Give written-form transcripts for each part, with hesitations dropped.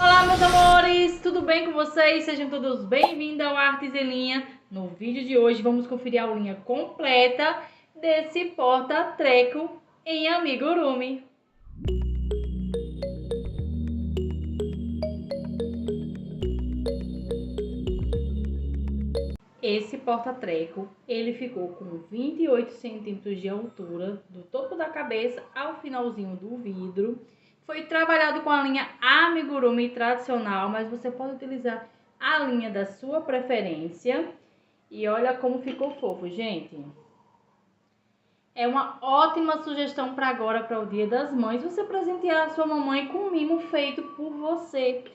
Olá, meus amores, tudo bem com vocês? Sejam todos bem-vindos ao Artes em Linha. No vídeo de hoje vamos conferir a aulinha completa desse porta-treco em amigurumi. Esse porta-treco, ele ficou com 28 centímetros de altura, do topo da cabeça ao finalzinho do vidro. Foi trabalhado com a linha amigurumi tradicional, mas você pode utilizar a linha da sua preferência. E olha como ficou fofo, gente. É uma ótima sugestão para agora, para o Dia das Mães, você presentear a sua mamãe com um mimo feito por você.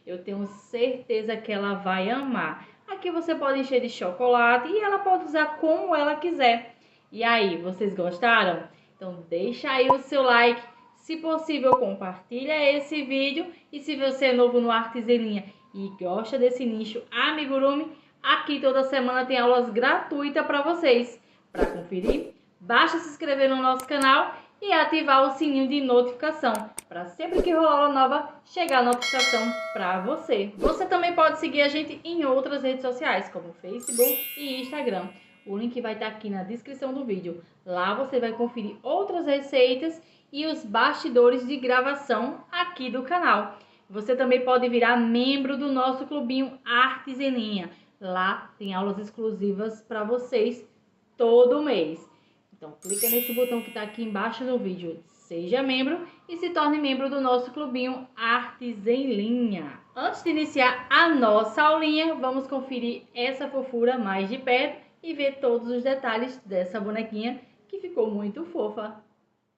Eu tenho certeza que ela vai amar. Aqui você pode encher de chocolate e ela pode usar como ela quiser. E aí, vocês gostaram? Então deixa aí o seu like. Se possível, compartilha esse vídeo. E se você é novo no Artes em Linha e gosta desse nicho amigurumi, aqui toda semana tem aulas gratuitas para vocês. Para conferir, basta se inscrever no nosso canal e ativar o sininho de notificação, para sempre que rolar aula nova, chegar a notificação para você. Você também pode seguir a gente em outras redes sociais, como Facebook e Instagram. O link vai estar aqui na descrição do vídeo. Lá você vai conferir outras receitas e os bastidores de gravação aqui do canal. Você também pode virar membro do nosso clubinho Artes em Linha. Lá tem aulas exclusivas para vocês todo mês. Então, clica nesse botão que está aqui embaixo no vídeo, seja membro e se torne membro do nosso clubinho Artes em Linha. Antes de iniciar a nossa aulinha, vamos conferir essa fofura mais de perto e ver todos os detalhes dessa bonequinha que ficou muito fofa.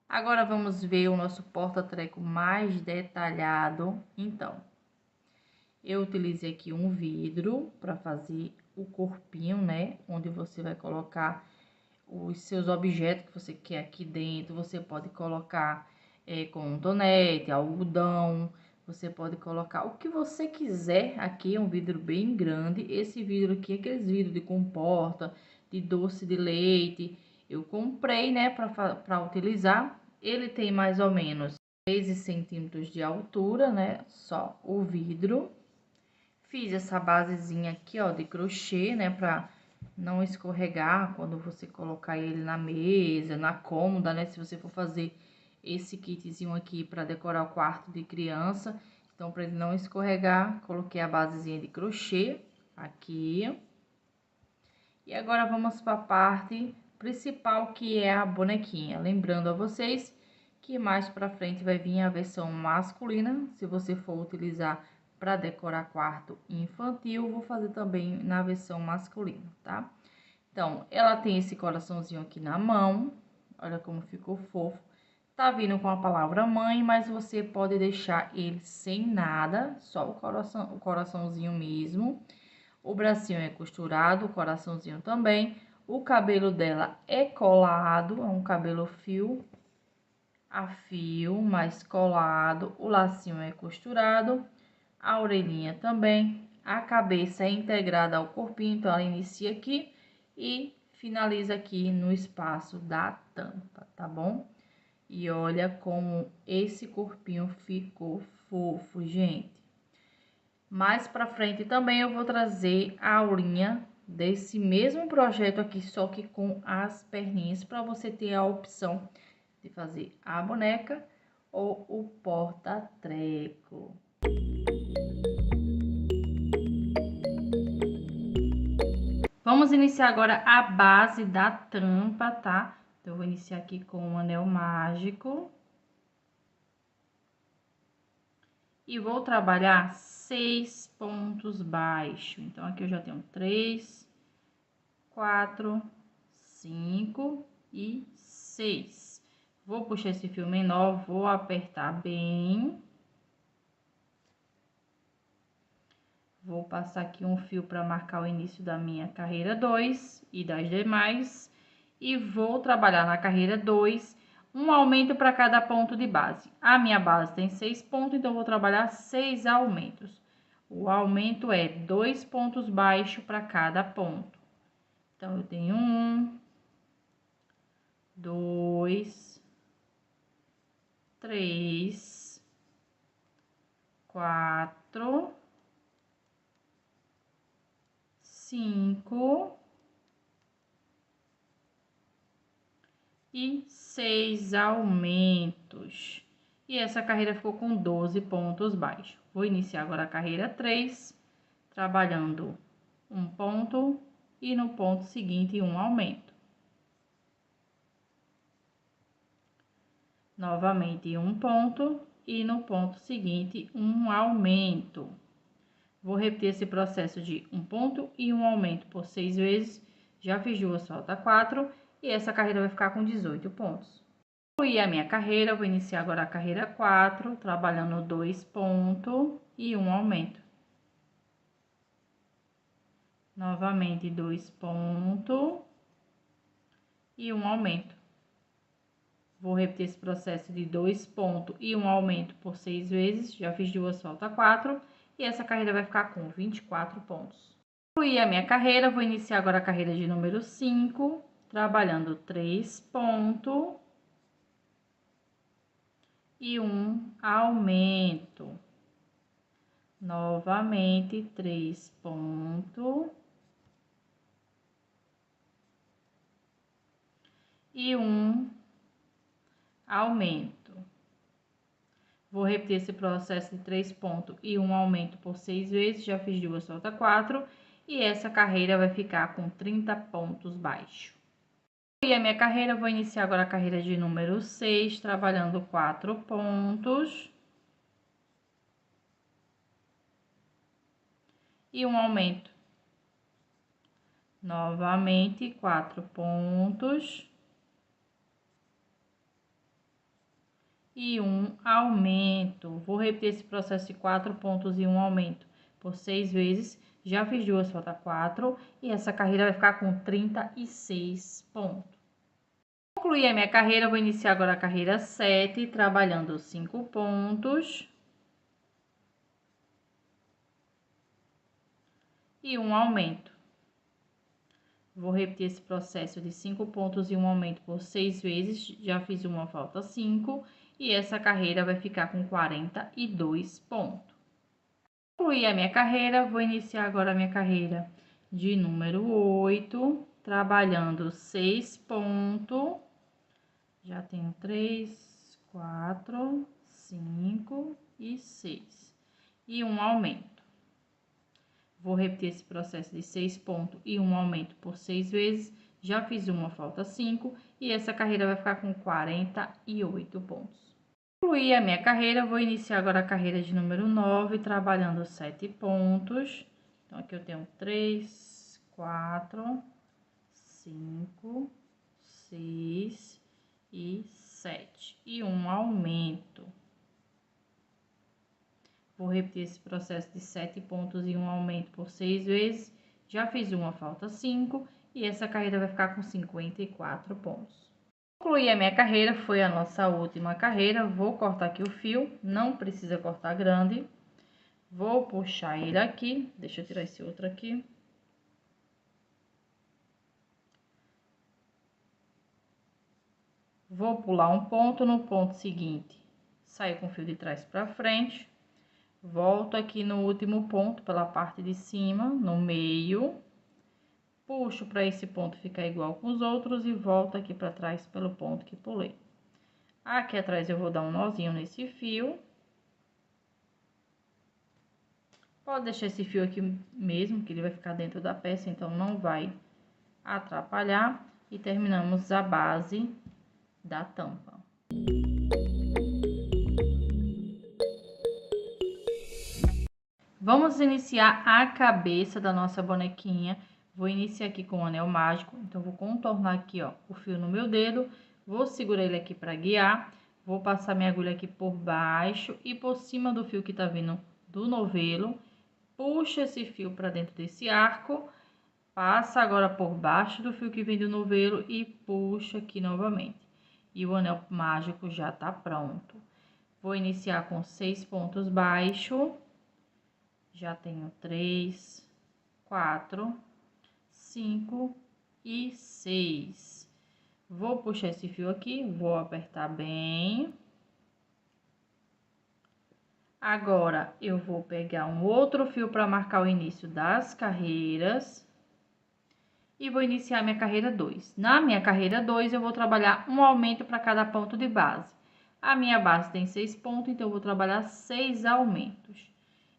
Agora vamos ver o nosso porta-treco mais detalhado. Então, eu utilizei aqui um vidro para fazer o corpinho, né? Onde você vai colocar os seus objetos que você quer aqui dentro. Você pode colocar com tonete, algodão, você pode colocar o que você quiser. Aqui é um vidro bem grande. Esse vidro aqui é aqueles vidros de comporta, de doce de leite. Eu comprei, né, para utilizar. Ele tem mais ou menos 13 centímetros de altura, né, só o vidro. Fiz essa basezinha aqui, ó, de crochê, né, pra não escorregar quando você colocar ele na mesa, na cômoda, né? Se você for fazer esse kitzinho aqui para decorar o quarto de criança. Então, para ele não escorregar, coloquei a basezinha de crochê aqui. E agora vamos para a parte principal, que é a bonequinha. Lembrando a vocês que mais para frente vai vir a versão masculina. Se você for utilizar para decorar quarto infantil, vou fazer também na versão masculina, tá? Então, ela tem esse coraçãozinho aqui na mão, olha como ficou fofo. Tá vindo com a palavra mãe, mas você pode deixar ele sem nada, só o coraçãozinho mesmo. O bracinho é costurado, o coraçãozinho também. O cabelo dela é colado, é um cabelo fio a fio, mas colado. O lacinho é costurado, a orelhinha também. A cabeça é integrada ao corpinho, então ela inicia aqui e finaliza aqui no espaço da tampa, tá bom? E olha como esse corpinho ficou fofo, gente. Mais pra frente também eu vou trazer a aulinha desse mesmo projeto aqui, só que com as perninhas, para você ter a opção de fazer a boneca ou o porta-treco. Vamos iniciar agora a base da tampa, tá? Então, eu vou iniciar aqui com um anel mágico. E vou trabalhar 6 pontos baixos. Então, aqui eu já tenho 3, 4, 5 e 6. Vou puxar esse fio menor, vou apertar bem. Vou passar aqui um fio para marcar o início da minha carreira 2 e das demais. E vou trabalhar na carreira 2, um aumento para cada ponto de base. A minha base tem 6 pontos, então vou trabalhar 6 aumentos. O aumento é 2 pontos baixos para cada ponto. Então, eu tenho 1, 2, 3, 4, 4, 5 e 6 aumentos. E essa carreira ficou com 12 pontos baixos. Vou iniciar agora a carreira 3, trabalhando um ponto e no ponto seguinte um aumento. Novamente um ponto e no ponto seguinte um aumento. Vou repetir esse processo de um ponto e um aumento por 6 vezes. Já fiz 2, falta 4 e essa carreira vai ficar com 18 pontos. Concluí a minha carreira, vou iniciar agora a carreira 4, trabalhando 2 pontos e um aumento. Novamente 2 pontos e um aumento. Vou repetir esse processo de 2 pontos e um aumento por 6 vezes. Já fiz 2, falta 4. E essa carreira vai ficar com 24 pontos. Concluí a minha carreira, vou iniciar agora a carreira de número 5, trabalhando 3 pontos e um aumento. Novamente 3 pontos e um aumento. Vou repetir esse processo de 3 pontos e um aumento por 6 vezes. Já fiz 2, falta 4. E essa carreira vai ficar com 30 pontos baixos. E a minha carreira, vou iniciar agora a carreira de número 6, trabalhando 4 pontos. E um aumento. Novamente, 4 pontos. E um aumento. Vou repetir esse processo de 4 pontos e um aumento por 6 vezes. Já fiz 2, falta 4. E essa carreira vai ficar com 36 pontos. Concluí a minha carreira, vou iniciar agora a carreira 7, trabalhando 5 pontos. E um aumento. Vou repetir esse processo de 5 pontos e um aumento por 6 vezes. Já fiz uma, falta 5. E essa carreira vai ficar com 42 pontos. Concluí a minha carreira, vou iniciar agora a minha carreira de número 8, trabalhando 6 pontos. Já tenho 3, 4, 5 e 6. E um aumento. Vou repetir esse processo de 6 pontos e um aumento por 6 vezes. Já fiz uma, falta 5. E essa carreira vai ficar com 48 pontos. Concluí a minha carreira, vou iniciar agora a carreira de número 9, trabalhando 7 pontos. Então, aqui eu tenho 3, 4, 5, 6 e 7. E um aumento. Vou repetir esse processo de 7 pontos e um aumento por 6 vezes. Já fiz uma, falta 5. E essa carreira vai ficar com 54 pontos. Concluí a minha carreira, foi a nossa última carreira. Vou cortar aqui o fio, não precisa cortar grande. Vou puxar ele aqui, deixa eu tirar esse outro aqui. Vou pular um ponto, no ponto seguinte, saio com o fio de trás para frente. Volto aqui no último ponto, pela parte de cima, no meio. Puxo para esse ponto ficar igual com os outros e volto aqui para trás pelo ponto que pulei. Aqui atrás eu vou dar um nozinho nesse fio. Pode deixar esse fio aqui mesmo, que ele vai ficar dentro da peça, então não vai atrapalhar. E terminamos a base da tampa. Vamos iniciar a cabeça da nossa bonequinha. Vou iniciar aqui com o anel mágico, então vou contornar aqui, ó, o fio no meu dedo. Vou segurar ele aqui para guiar. Vou passar minha agulha aqui por baixo e por cima do fio que tá vindo do novelo. Puxa esse fio para dentro desse arco. Passa agora por baixo do fio que vem do novelo e puxa aqui novamente. E o anel mágico já tá pronto. Vou iniciar com 6 pontos baixos. Já tenho 3, 4, 5 e 6. Vou puxar esse fio aqui, vou apertar bem. Agora, eu vou pegar um outro fio para marcar o início das carreiras. E vou iniciar minha carreira 2. Na minha carreira 2, eu vou trabalhar um aumento para cada ponto de base. A minha base tem 6 pontos, então eu vou trabalhar 6 aumentos.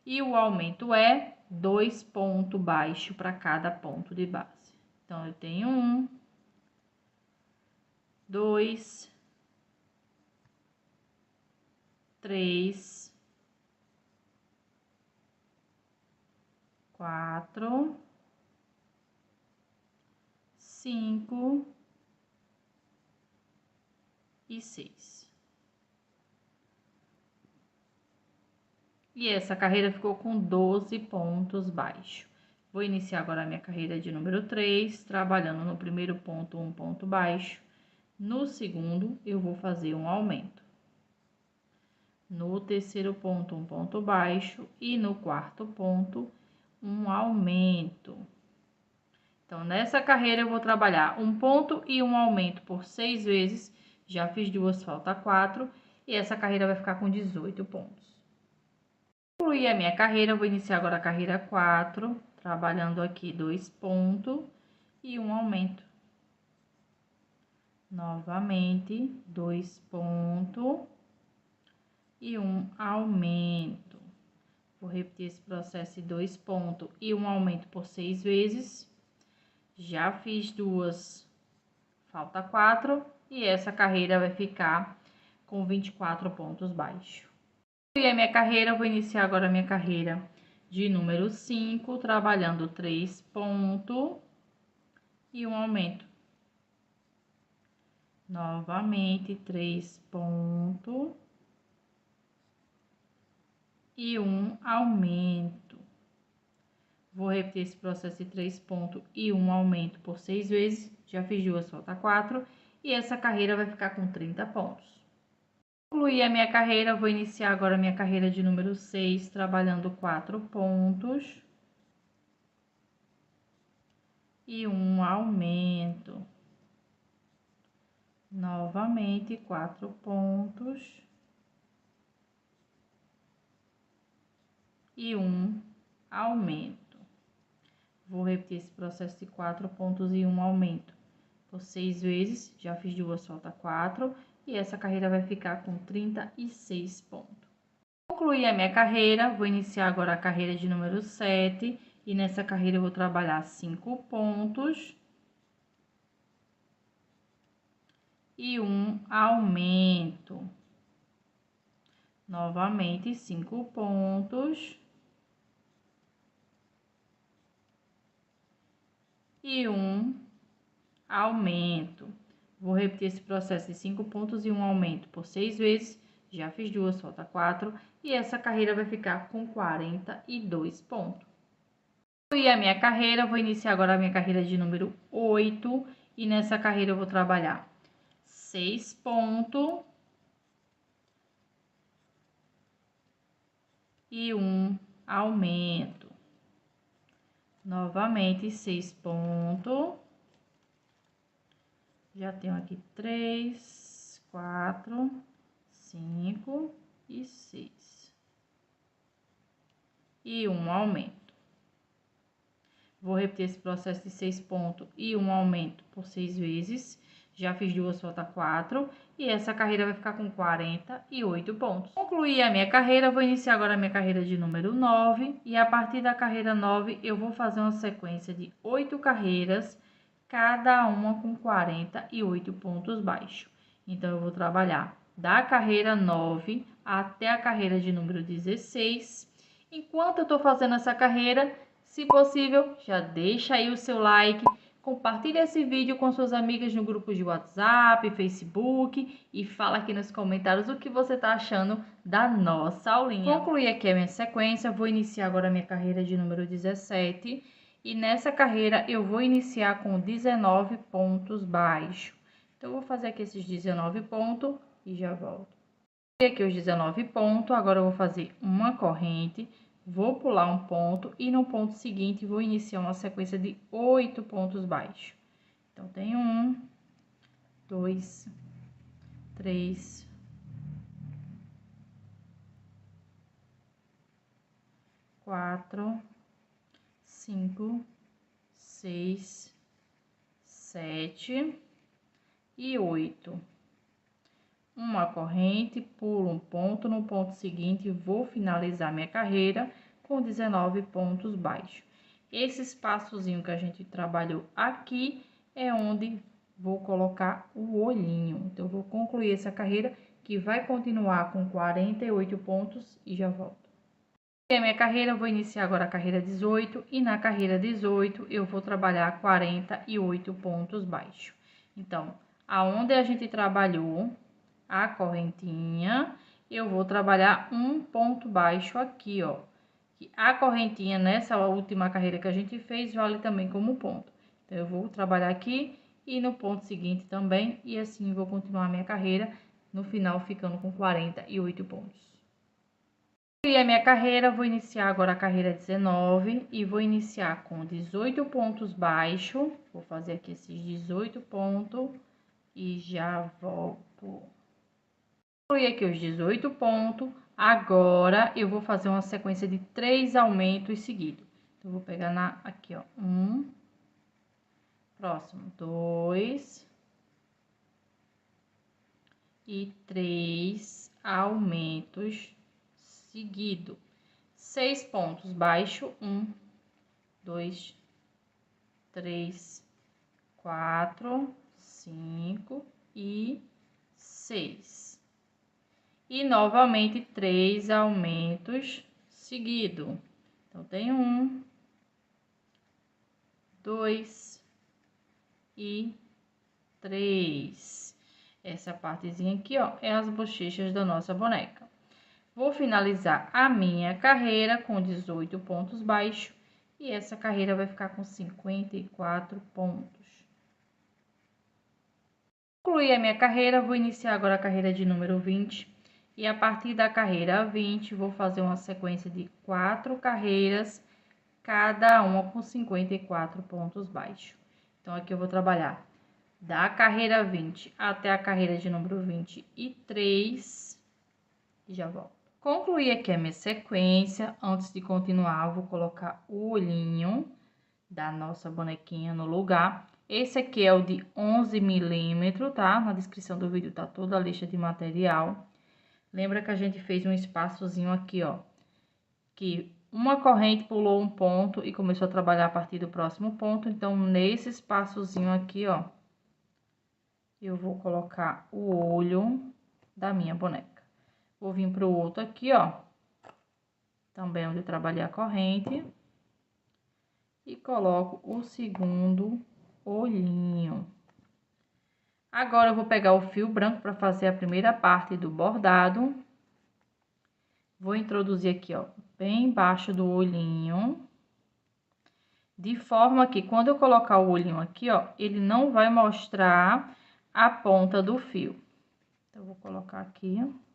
E o aumento é 2 pontos baixos para cada ponto de base. Então, eu tenho 1, 2, 3, 4, 5 e 6. E essa carreira ficou com 12 pontos baixos. Vou iniciar agora a minha carreira de número 3, trabalhando no primeiro ponto, um ponto baixo. No segundo, eu vou fazer um aumento. No terceiro ponto, um ponto baixo. E no quarto ponto, um aumento. Então, nessa carreira, eu vou trabalhar um ponto e um aumento por 6 vezes. Já fiz 2, falta 4. E essa carreira vai ficar com 18 pontos. Concluir a minha carreira, eu vou iniciar agora a carreira 4, trabalhando aqui 2 pontos e um aumento. Novamente, 2 pontos e um aumento. Vou repetir esse processo de 2 pontos e um aumento por 6 vezes. Já fiz 2, falta 4 e essa carreira vai ficar com 24 pontos baixos. E a minha carreira, eu vou iniciar agora a minha carreira de número 5, trabalhando 3 pontos e um aumento. Novamente, 3 pontos e um aumento. Vou repetir esse processo de 3 pontos e um aumento por 6 vezes. Já fiz 2, falta 4. E essa carreira vai ficar com 30 pontos. Concluir a minha carreira, vou iniciar agora a minha carreira de número 6, trabalhando 4 pontos e um aumento. Novamente, 4 pontos e um aumento. Vou repetir esse processo de 4 pontos e um aumento por 6 vezes. Já fiz 2, falta 4. E essa carreira vai ficar com 36 pontos. Concluir a minha carreira, vou iniciar agora a carreira de número 7. E nessa carreira eu vou trabalhar 5 pontos e um aumento. Novamente, 5 pontos e um aumento. Vou repetir esse processo de 5 pontos e um aumento por 6 vezes. Já fiz 2, falta 4. E essa carreira vai ficar com 42 pontos. E a minha carreira, vou iniciar agora a minha carreira de número 8. E nessa carreira eu vou trabalhar 6 pontos e um aumento. Novamente, 6 pontos. Já tenho aqui 3, 4, 5 e 6. E um aumento. Vou repetir esse processo de 6 pontos e um aumento por 6 vezes. Já fiz 2, falta 4. E essa carreira vai ficar com 48 pontos. Concluí a minha carreira, vou iniciar agora a minha carreira de número 9. E a partir da carreira 9, eu vou fazer uma sequência de 8 carreiras, cada uma com 48 pontos baixos. Então, eu vou trabalhar da carreira 9 até a carreira de número 16. Enquanto eu tô fazendo essa carreira, se possível, já deixa aí o seu like, compartilha esse vídeo com suas amigas no grupo de WhatsApp, Facebook e fala aqui nos comentários o que você tá achando da nossa aulinha. Concluí aqui a minha sequência, vou iniciar agora a minha carreira de número 17 e nessa carreira eu vou iniciar com 19 pontos baixos. Então, eu vou fazer aqui esses 19 pontos e já volto. Aqui os 19 pontos, agora eu vou fazer uma corrente, vou pular um ponto e no ponto seguinte vou iniciar uma sequência de 8 pontos baixos. Então, tem 1, 2, 3, 4, 5, 6, 7 e 8. Uma corrente, pulo um ponto, no ponto seguinte vou finalizar minha carreira com 19 pontos baixos. Esse espaçozinho que a gente trabalhou aqui é onde vou colocar o olhinho. Então, eu vou concluir essa carreira que vai continuar com 48 pontos e já volto. E a minha carreira, eu vou iniciar agora a carreira 18 e na carreira 18 eu vou trabalhar 48 pontos baixos. Então, aonde a gente trabalhou a correntinha, eu vou trabalhar um ponto baixo aqui, ó. A correntinha nessa última carreira que a gente fez vale também como ponto. Então, eu vou trabalhar aqui e no ponto seguinte também, e assim vou continuar a minha carreira, no final ficando com 48 pontos. E a minha carreira, vou iniciar agora a carreira 19 e vou iniciar com 18 pontos baixos. Vou fazer aqui esses 18 pontos e já volto. Concluí aqui os 18 pontos. Agora, eu vou fazer uma sequência de 3 aumentos seguidos. Então, vou pegar aqui, ó, 1, próximo, 2 e 3 aumentos seguidos. 6 pontos baixo, 1, 2, 3, 4, 5 e 6. E novamente 3 aumentos seguidos. Então, tem 1, 2 e 3. Essa partezinha aqui, ó, é as bochechas da nossa boneca. Vou finalizar a minha carreira com 18 pontos baixos e essa carreira vai ficar com 54 pontos. Concluí a minha carreira, vou iniciar agora a carreira de número 20. E a partir da carreira 20, vou fazer uma sequência de 4 carreiras, cada uma com 54 pontos baixos. Então, aqui eu vou trabalhar da carreira 20 até a carreira de número 23 e já volto. Concluí aqui a minha sequência. Antes de continuar, vou colocar o olhinho da nossa bonequinha no lugar. Esse aqui é o de 11 milímetros, tá? Na descrição do vídeo tá toda a lista de material. Lembra que a gente fez um espaçozinho aqui, ó, que uma corrente pulou um ponto e começou a trabalhar a partir do próximo ponto. Então, nesse espaçozinho aqui, ó, eu vou colocar o olho da minha boneca. Vou vir pro outro aqui, ó, também onde eu trabalhei a corrente. E coloco o segundo olhinho. Agora, eu vou pegar o fio branco para fazer a primeira parte do bordado. Vou introduzir aqui, ó, bem embaixo do olhinho. De forma que, quando eu colocar o olhinho aqui, ó, ele não vai mostrar a ponta do fio. Então, eu vou colocar aqui, ó.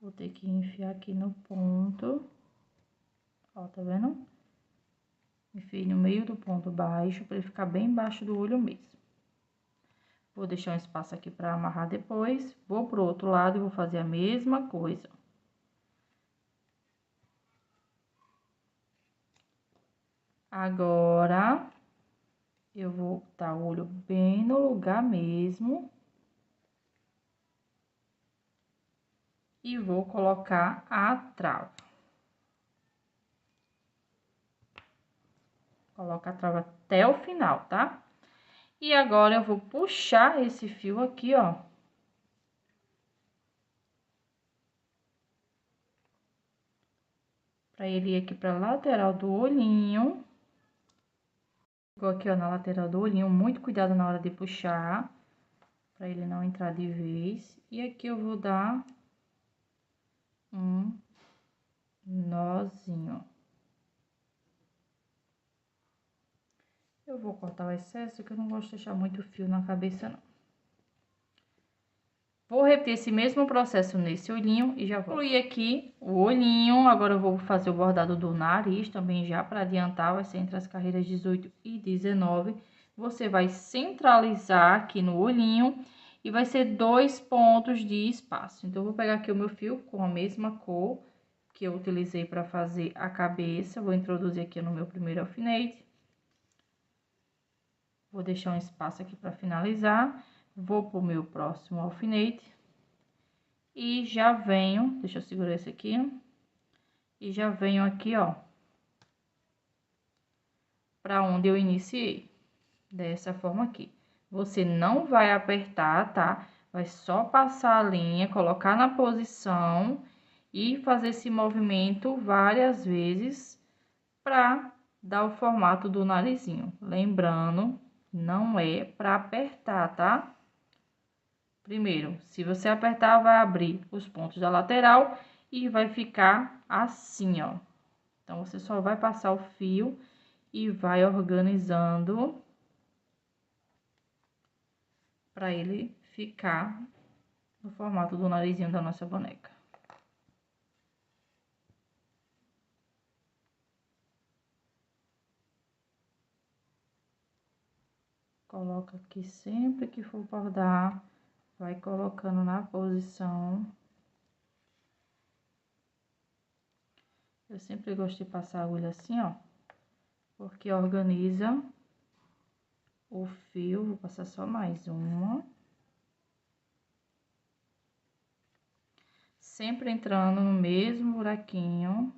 Vou ter que enfiar aqui no ponto. Ó, tá vendo? Enfiei no meio do ponto baixo, para ele ficar bem embaixo do olho mesmo. Vou deixar um espaço aqui para amarrar depois. Vou pro outro lado e vou fazer a mesma coisa. Agora, eu vou botar o olho bem no lugar mesmo. E vou colocar a trava. Coloca a trava até o final, tá? E agora, eu vou puxar esse fio aqui, ó. Pra ele ir aqui pra lateral do olhinho. Ficou aqui, ó, na lateral do olhinho. Muito cuidado na hora de puxar, pra ele não entrar de vez. E aqui eu vou dar um nozinho. Eu vou cortar o excesso, que eu não gosto de deixar muito fio na cabeça, não. Vou repetir esse mesmo processo nesse olhinho e já vou concluir aqui o olhinho. Agora, eu vou fazer o bordado do nariz também já para adiantar, vai ser entre as carreiras 18 e 19. Você vai centralizar aqui no olhinho e vai ser 2 pontos de espaço. Então, eu vou pegar aqui o meu fio com a mesma cor que eu utilizei para fazer a cabeça. Vou introduzir aqui no meu primeiro alfinete. Vou deixar um espaço aqui para finalizar. Vou pro meu próximo alfinete. E já venho, deixa eu segurar esse aqui. E já venho aqui, ó, para onde eu iniciei. Dessa forma aqui. Você não vai apertar, tá? Vai só passar a linha, colocar na posição e fazer esse movimento várias vezes para dar o formato do narizinho. Lembrando, não é para apertar, tá? Primeiro, se você apertar, vai abrir os pontos da lateral e vai ficar assim, ó. Então, você só vai passar o fio e vai organizando para ele ficar no formato do narizinho da nossa boneca. Coloca aqui sempre que for bordar, vai colocando na posição. Eu sempre gosto de passar a agulha assim, ó, porque organiza o fio. Vou passar só mais uma. Sempre entrando no mesmo buraquinho.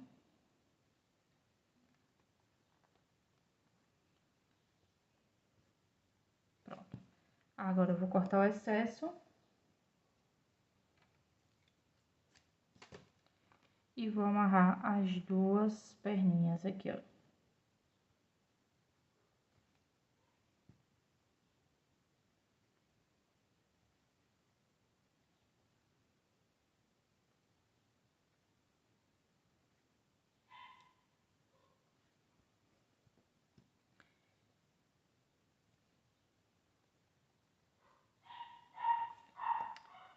Pronto. Agora eu vou cortar o excesso. E vou amarrar as duas perninhas aqui, ó.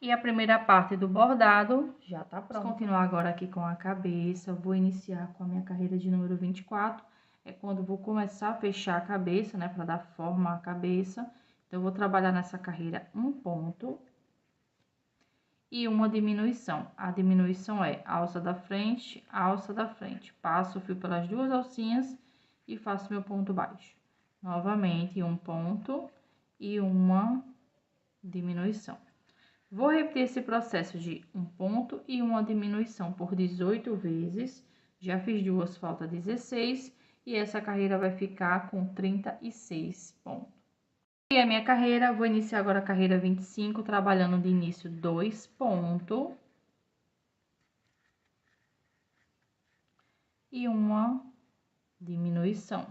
E a primeira parte do bordado já tá pronta. Vou continuar agora aqui com a cabeça. Vou iniciar com a minha carreira de número 24. É quando eu vou começar a fechar a cabeça, né? Pra dar forma à cabeça. Então, eu vou trabalhar nessa carreira um ponto e uma diminuição. A diminuição é alça da frente, alça da frente. Passo o fio pelas duas alcinhas e faço meu ponto baixo. Novamente, um ponto e uma diminuição. Vou repetir esse processo de um ponto e uma diminuição por 18 vezes. Já fiz duas, falta 16. E essa carreira vai ficar com 36 pontos. E a minha carreira, vou iniciar agora a carreira 25, trabalhando de início 2 pontos. E uma diminuição.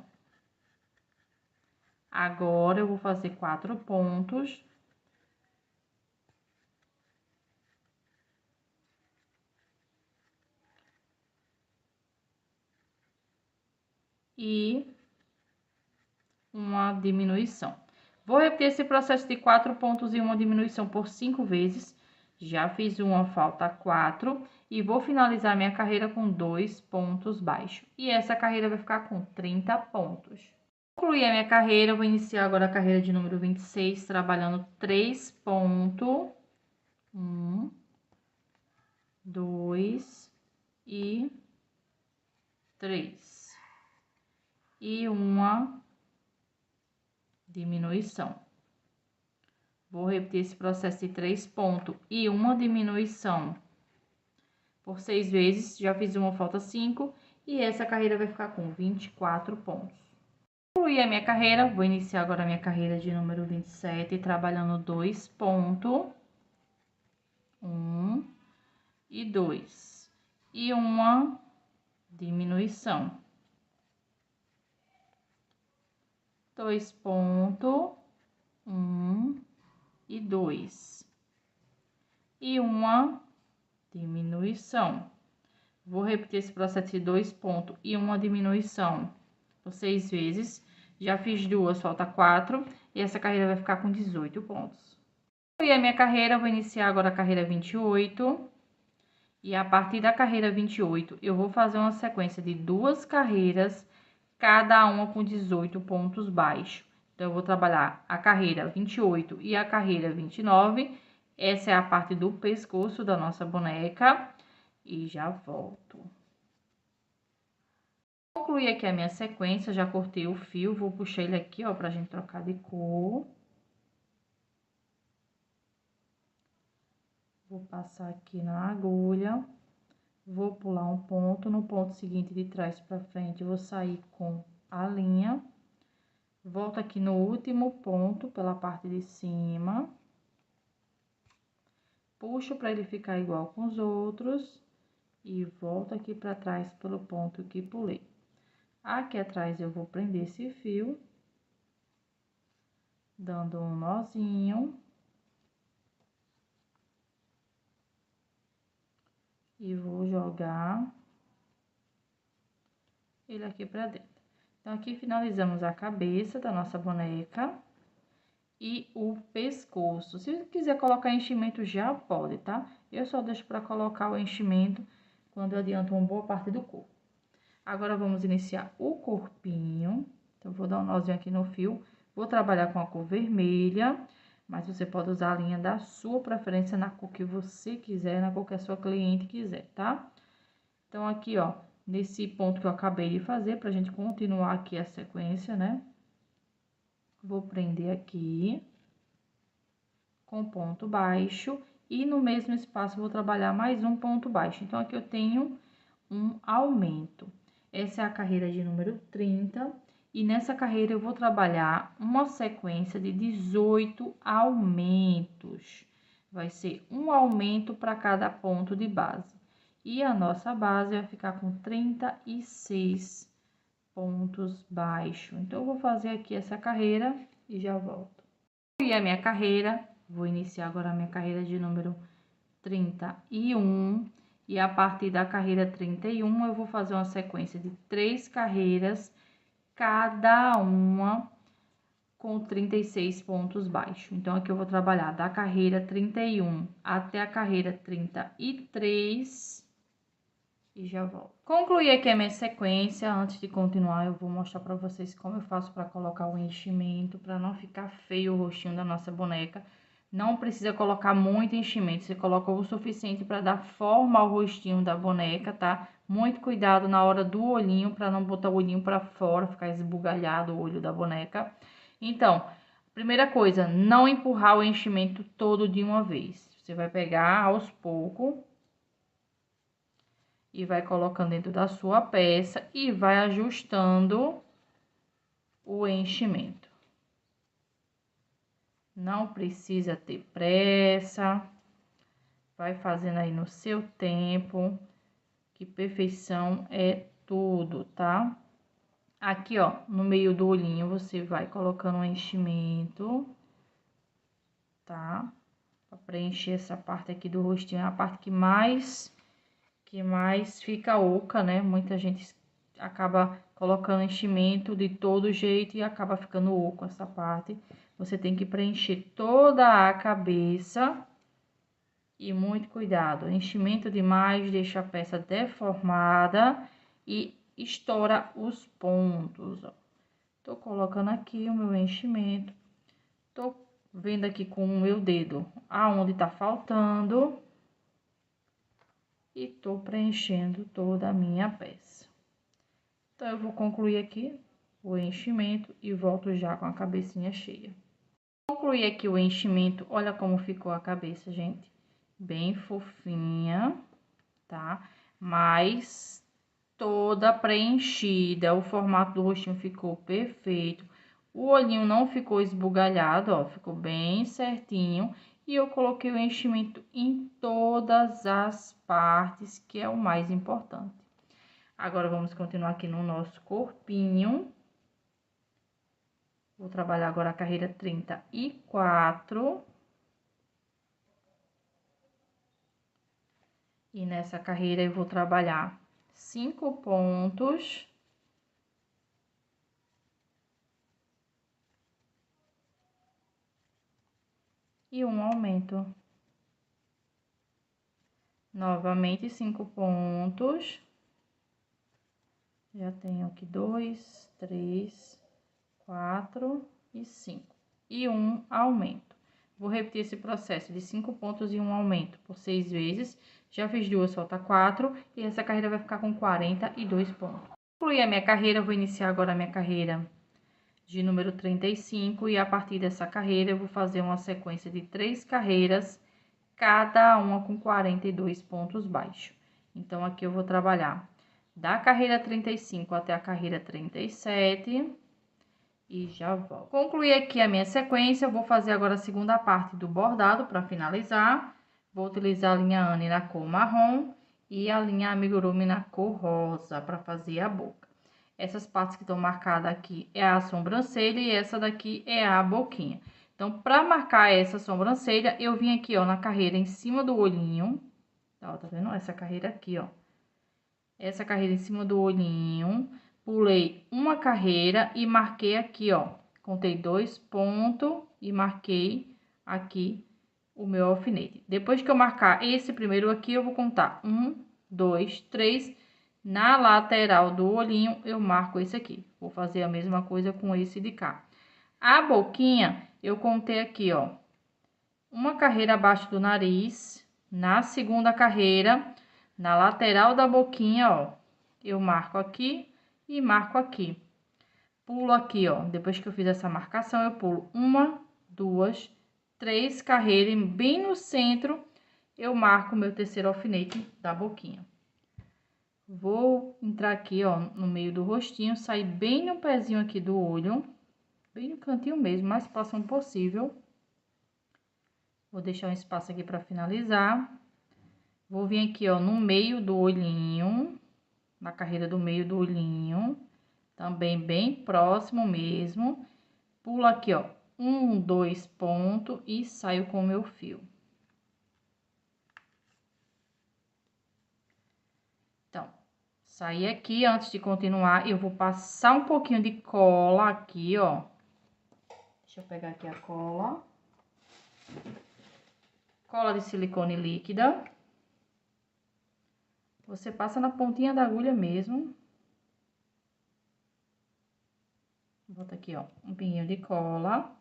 Agora, eu vou fazer 4 pontos. E uma diminuição. Vou repetir esse processo de 4 pontos e uma diminuição por 5 vezes. Já fiz uma, falta 4. E vou finalizar minha carreira com 2 pontos baixos. E essa carreira vai ficar com 30 pontos. Concluí a minha carreira, vou iniciar agora a carreira de número 26, trabalhando 3 pontos. 1, 2 e 3. E uma diminuição. Vou repetir esse processo de 3 pontos e uma diminuição por 6 vezes. Já fiz uma, falta 5. E essa carreira vai ficar com 24 pontos. Concluí a minha carreira, vou iniciar agora a minha carreira de número 27, trabalhando 2 pontos. 1 e 2. E uma diminuição. 2 pontos. 1 e 2. E uma diminuição. Vou repetir esse processo de 2 pontos e uma diminuição por 6 vezes. Já fiz duas, falta 4. E essa carreira vai ficar com 18 pontos. E a minha carreira, vou iniciar agora a carreira 28. E a partir da carreira 28, eu vou fazer uma sequência de 2 carreiras, cada uma com 18 pontos baixos. Então, eu vou trabalhar a carreira 28 e a carreira 29. Essa é a parte do pescoço da nossa boneca. E já volto. Concluí aqui a minha sequência, já cortei o fio, vou puxar ele aqui, ó, pra gente trocar de cor. Vou passar aqui na agulha, vou pular um ponto, no ponto seguinte de trás pra frente, vou sair com a linha. Volto aqui no último ponto, pela parte de cima. Puxo pra ele ficar igual com os outros. E volto aqui pra trás pelo ponto que pulei. Aqui atrás eu vou prender esse fio, dando um nozinho. E vou jogar ele aqui pra dentro. Então, aqui finalizamos a cabeça da nossa boneca e o pescoço. Se quiser colocar enchimento, já pode, tá? Eu só deixo pra colocar o enchimento quando eu adianto uma boa parte do corpo. Agora, vamos iniciar o corpinho. Então, vou dar um nozinho aqui no fio. Vou trabalhar com a cor vermelha, mas você pode usar a linha da sua preferência na cor que você quiser, na cor que a sua cliente quiser, tá? Então, aqui, ó, nesse ponto que eu acabei de fazer, pra gente continuar aqui a sequência, né? Vou prender aqui com ponto baixo e no mesmo espaço vou trabalhar mais um ponto baixo. Então, aqui eu tenho um aumento. Essa é a carreira de número 30 e nessa carreira eu vou trabalhar uma sequência de 18 aumentos. Vai ser um aumento para cada ponto de base. E a nossa base vai ficar com 36 pontos baixos. Então, eu vou fazer aqui essa carreira e já volto. E a minha carreira, vou iniciar agora a minha carreira de número 31. E a partir da carreira 31, eu vou fazer uma sequência de 3 carreiras, cada uma com 36 pontos baixos. Então, aqui eu vou trabalhar da carreira 31 até a carreira 33 e já volto. Concluí aqui a minha sequência. Antes de continuar, eu vou mostrar pra vocês como eu faço pra colocar o enchimento, pra não ficar feio o rostinho da nossa boneca. Não precisa colocar muito enchimento, você coloca o suficiente para dar forma ao rostinho da boneca, tá? Muito cuidado na hora do olhinho, para não botar o olhinho para fora, ficar esbugalhado o olho da boneca. Então, primeira coisa, não empurrar o enchimento todo de uma vez. Você vai pegar aos poucos e vai colocando dentro da sua peça e vai ajustando o enchimento. Não precisa ter pressa, vai fazendo aí no seu tempo, que perfeição é tudo, tá? Aqui, ó, no meio do olhinho, você vai colocando um enchimento, tá? Pra preencher essa parte aqui do rostinho, é a parte que mais fica oca, né? Muita gente acaba colocando enchimento de todo jeito e acaba ficando oco essa parte. Você tem que preencher toda a cabeça e muito cuidado. Enchimento demais deixa a peça deformada e estoura os pontos, ó. Tô colocando aqui o meu enchimento. Tô vendo aqui com o meu dedo aonde tá faltando. E tô preenchendo toda a minha peça. Então, eu vou concluir aqui o enchimento e volto já com a cabecinha cheia. Concluí aqui o enchimento, olha como ficou a cabeça, gente. Bem fofinha, tá? Mas toda preenchida, o formato do rostinho ficou perfeito. O olhinho não ficou esbugalhado, ó, ficou bem certinho. E eu coloquei o enchimento em todas as partes, que é o mais importante. Agora, vamos continuar aqui no nosso corpinho. Vou trabalhar agora a carreira 34. E nessa carreira, eu vou trabalhar 5 pontos. E um aumento. Novamente, 5 pontos. Já tenho aqui 2, 3, 4 e 5. E um aumento. Vou repetir esse processo de 5 pontos e um aumento por 6 vezes. Já fiz 2, falta 4. E essa carreira vai ficar com 42 pontos. Concluí a minha carreira, vou iniciar agora a minha carreira de número 35. E a partir dessa carreira, eu vou fazer uma sequência de 3 carreiras, cada uma com 42 pontos baixos. Então, aqui eu vou trabalhar da carreira 35 até a carreira 37. E já volto. Concluí aqui a minha sequência, eu vou fazer agora a segunda parte do bordado para finalizar. Vou utilizar a linha Anne na cor marrom e a linha Amigurumi na cor rosa para fazer a boca. Essas partes que estão marcadas aqui é a sobrancelha e essa daqui é a boquinha. Então, para marcar essa sobrancelha, eu vim aqui, ó, na carreira em cima do olhinho. Ó, tá vendo? Essa carreira aqui, ó. Essa carreira em cima do olhinho. Pulei uma carreira e marquei aqui, ó. Contei 2 pontos e marquei aqui o meu alfinete. Depois que eu marcar esse primeiro aqui, eu vou contar 1, 2, 3. Na lateral do olhinho, eu marco esse aqui. Vou fazer a mesma coisa com esse de cá. A boquinha, eu contei aqui, ó. Uma carreira abaixo do nariz. Na segunda carreira, na lateral da boquinha, ó. Eu marco aqui e marco aqui. Pulo aqui, ó. Depois que eu fiz essa marcação, eu pulo 1, 2, 3 carreiras. E bem no centro, eu marco o meu terceiro alfinete da boquinha. Vou entrar aqui, ó, no meio do rostinho, sair bem no pezinho aqui do olho. Bem no cantinho mesmo, mais próximo possível. Vou deixar um espaço aqui para finalizar. Vou vir aqui, ó, no meio do olhinho. Na carreira do meio do olhinho. Também bem próximo mesmo. Pulo aqui, ó, 1, 2 pontos e saio com o meu fio. Então, saí aqui, antes de continuar, eu vou passar um pouquinho de cola aqui, ó. Deixa eu pegar aqui a cola. Cola de silicone líquida. Você passa na pontinha da agulha mesmo. Bota aqui, ó, um pinguinho de cola.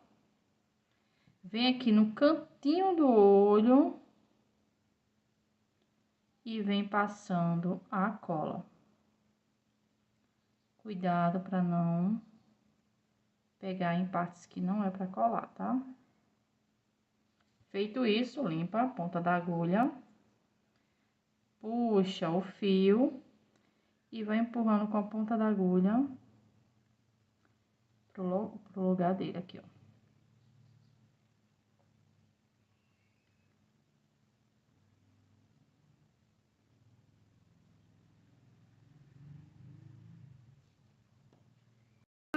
Vem aqui no cantinho do olho. E vem passando a cola. Cuidado para não pegar em partes que não é para colar, tá? Feito isso, limpa a ponta da agulha. Puxa o fio. E vai empurrando com a ponta da agulha pro lugar dele aqui, ó.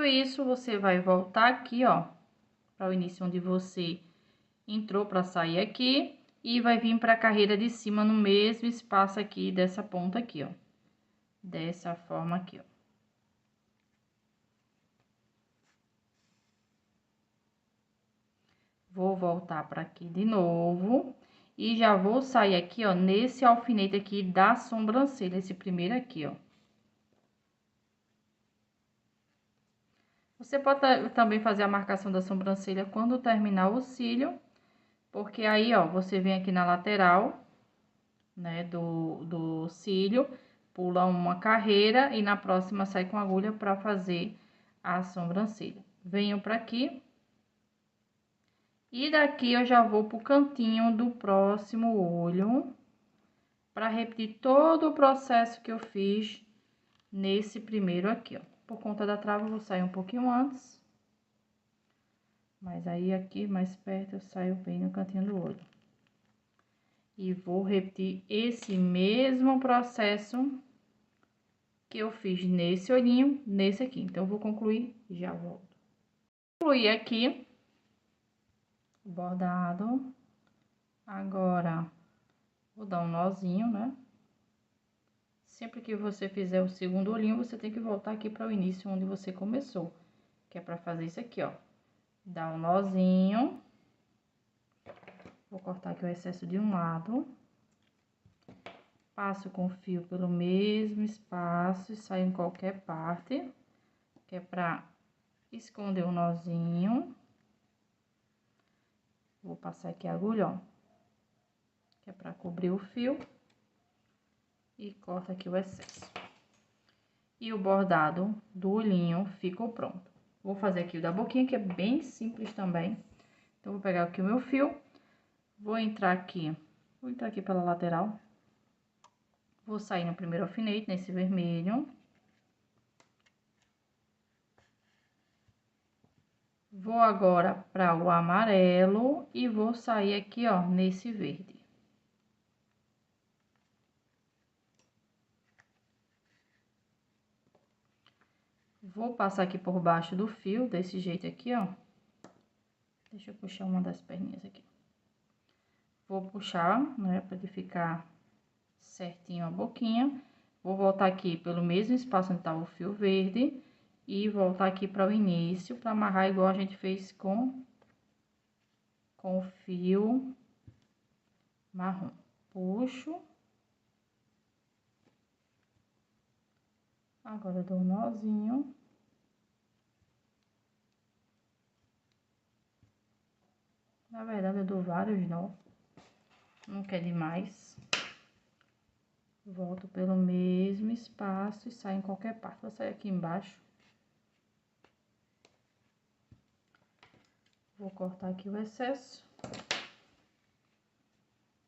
Isso, você vai voltar aqui, ó, para o início onde você entrou para sair aqui e vai vir para a carreira de cima no mesmo espaço aqui dessa ponta aqui, ó. Dessa forma aqui, ó. Vou voltar para aqui de novo e já vou sair aqui, ó, nesse alfinete aqui da sobrancelha, esse primeiro aqui, ó. Você pode também fazer a marcação da sobrancelha quando terminar o cílio, porque aí, ó, você vem aqui na lateral, né, do cílio, pula uma carreira e na próxima sai com a agulha para fazer a sobrancelha. Venho para aqui. E daqui eu já vou pro cantinho do próximo olho, para repetir todo o processo que eu fiz nesse primeiro aqui, ó. Por conta da trava, eu vou sair um pouquinho antes. Mas aí, aqui, mais perto, eu saio bem no cantinho do olho. E vou repetir esse mesmo processo que eu fiz nesse olhinho, nesse aqui. Então, eu vou concluir e já volto. Concluí aqui o bordado. Agora, vou dar um nozinho, né? Sempre que você fizer o segundo olhinho, você tem que voltar aqui para o início onde você começou. Que é para fazer isso aqui, ó. Dá um nozinho. Vou cortar aqui o excesso de um lado. Passo com o fio pelo mesmo espaço e saio em qualquer parte. Que é para esconder o nozinho. Vou passar aqui a agulha, ó, que é pra cobrir o fio. E corta aqui o excesso. E o bordado do olhinho ficou pronto. Vou fazer aqui o da boquinha, que é bem simples também. Então, vou pegar aqui o meu fio. Vou entrar aqui pela lateral. Vou sair no primeiro alfinete, nesse vermelho. Vou agora para o amarelo e vou sair aqui, ó, nesse verde. Vou passar aqui por baixo do fio, desse jeito aqui, ó. Deixa eu puxar uma das perninhas aqui. Vou puxar, né, para ele ficar certinho a boquinha. Vou voltar aqui pelo mesmo espaço onde estava o fio verde e voltar aqui para o início para amarrar igual a gente fez com o fio marrom. Puxo. Agora eu dou um nozinho. Na verdade, eu dou vários nós. Não quer demais. Volto pelo mesmo espaço e saio em qualquer parte. Vou sair aqui embaixo. Vou cortar aqui o excesso.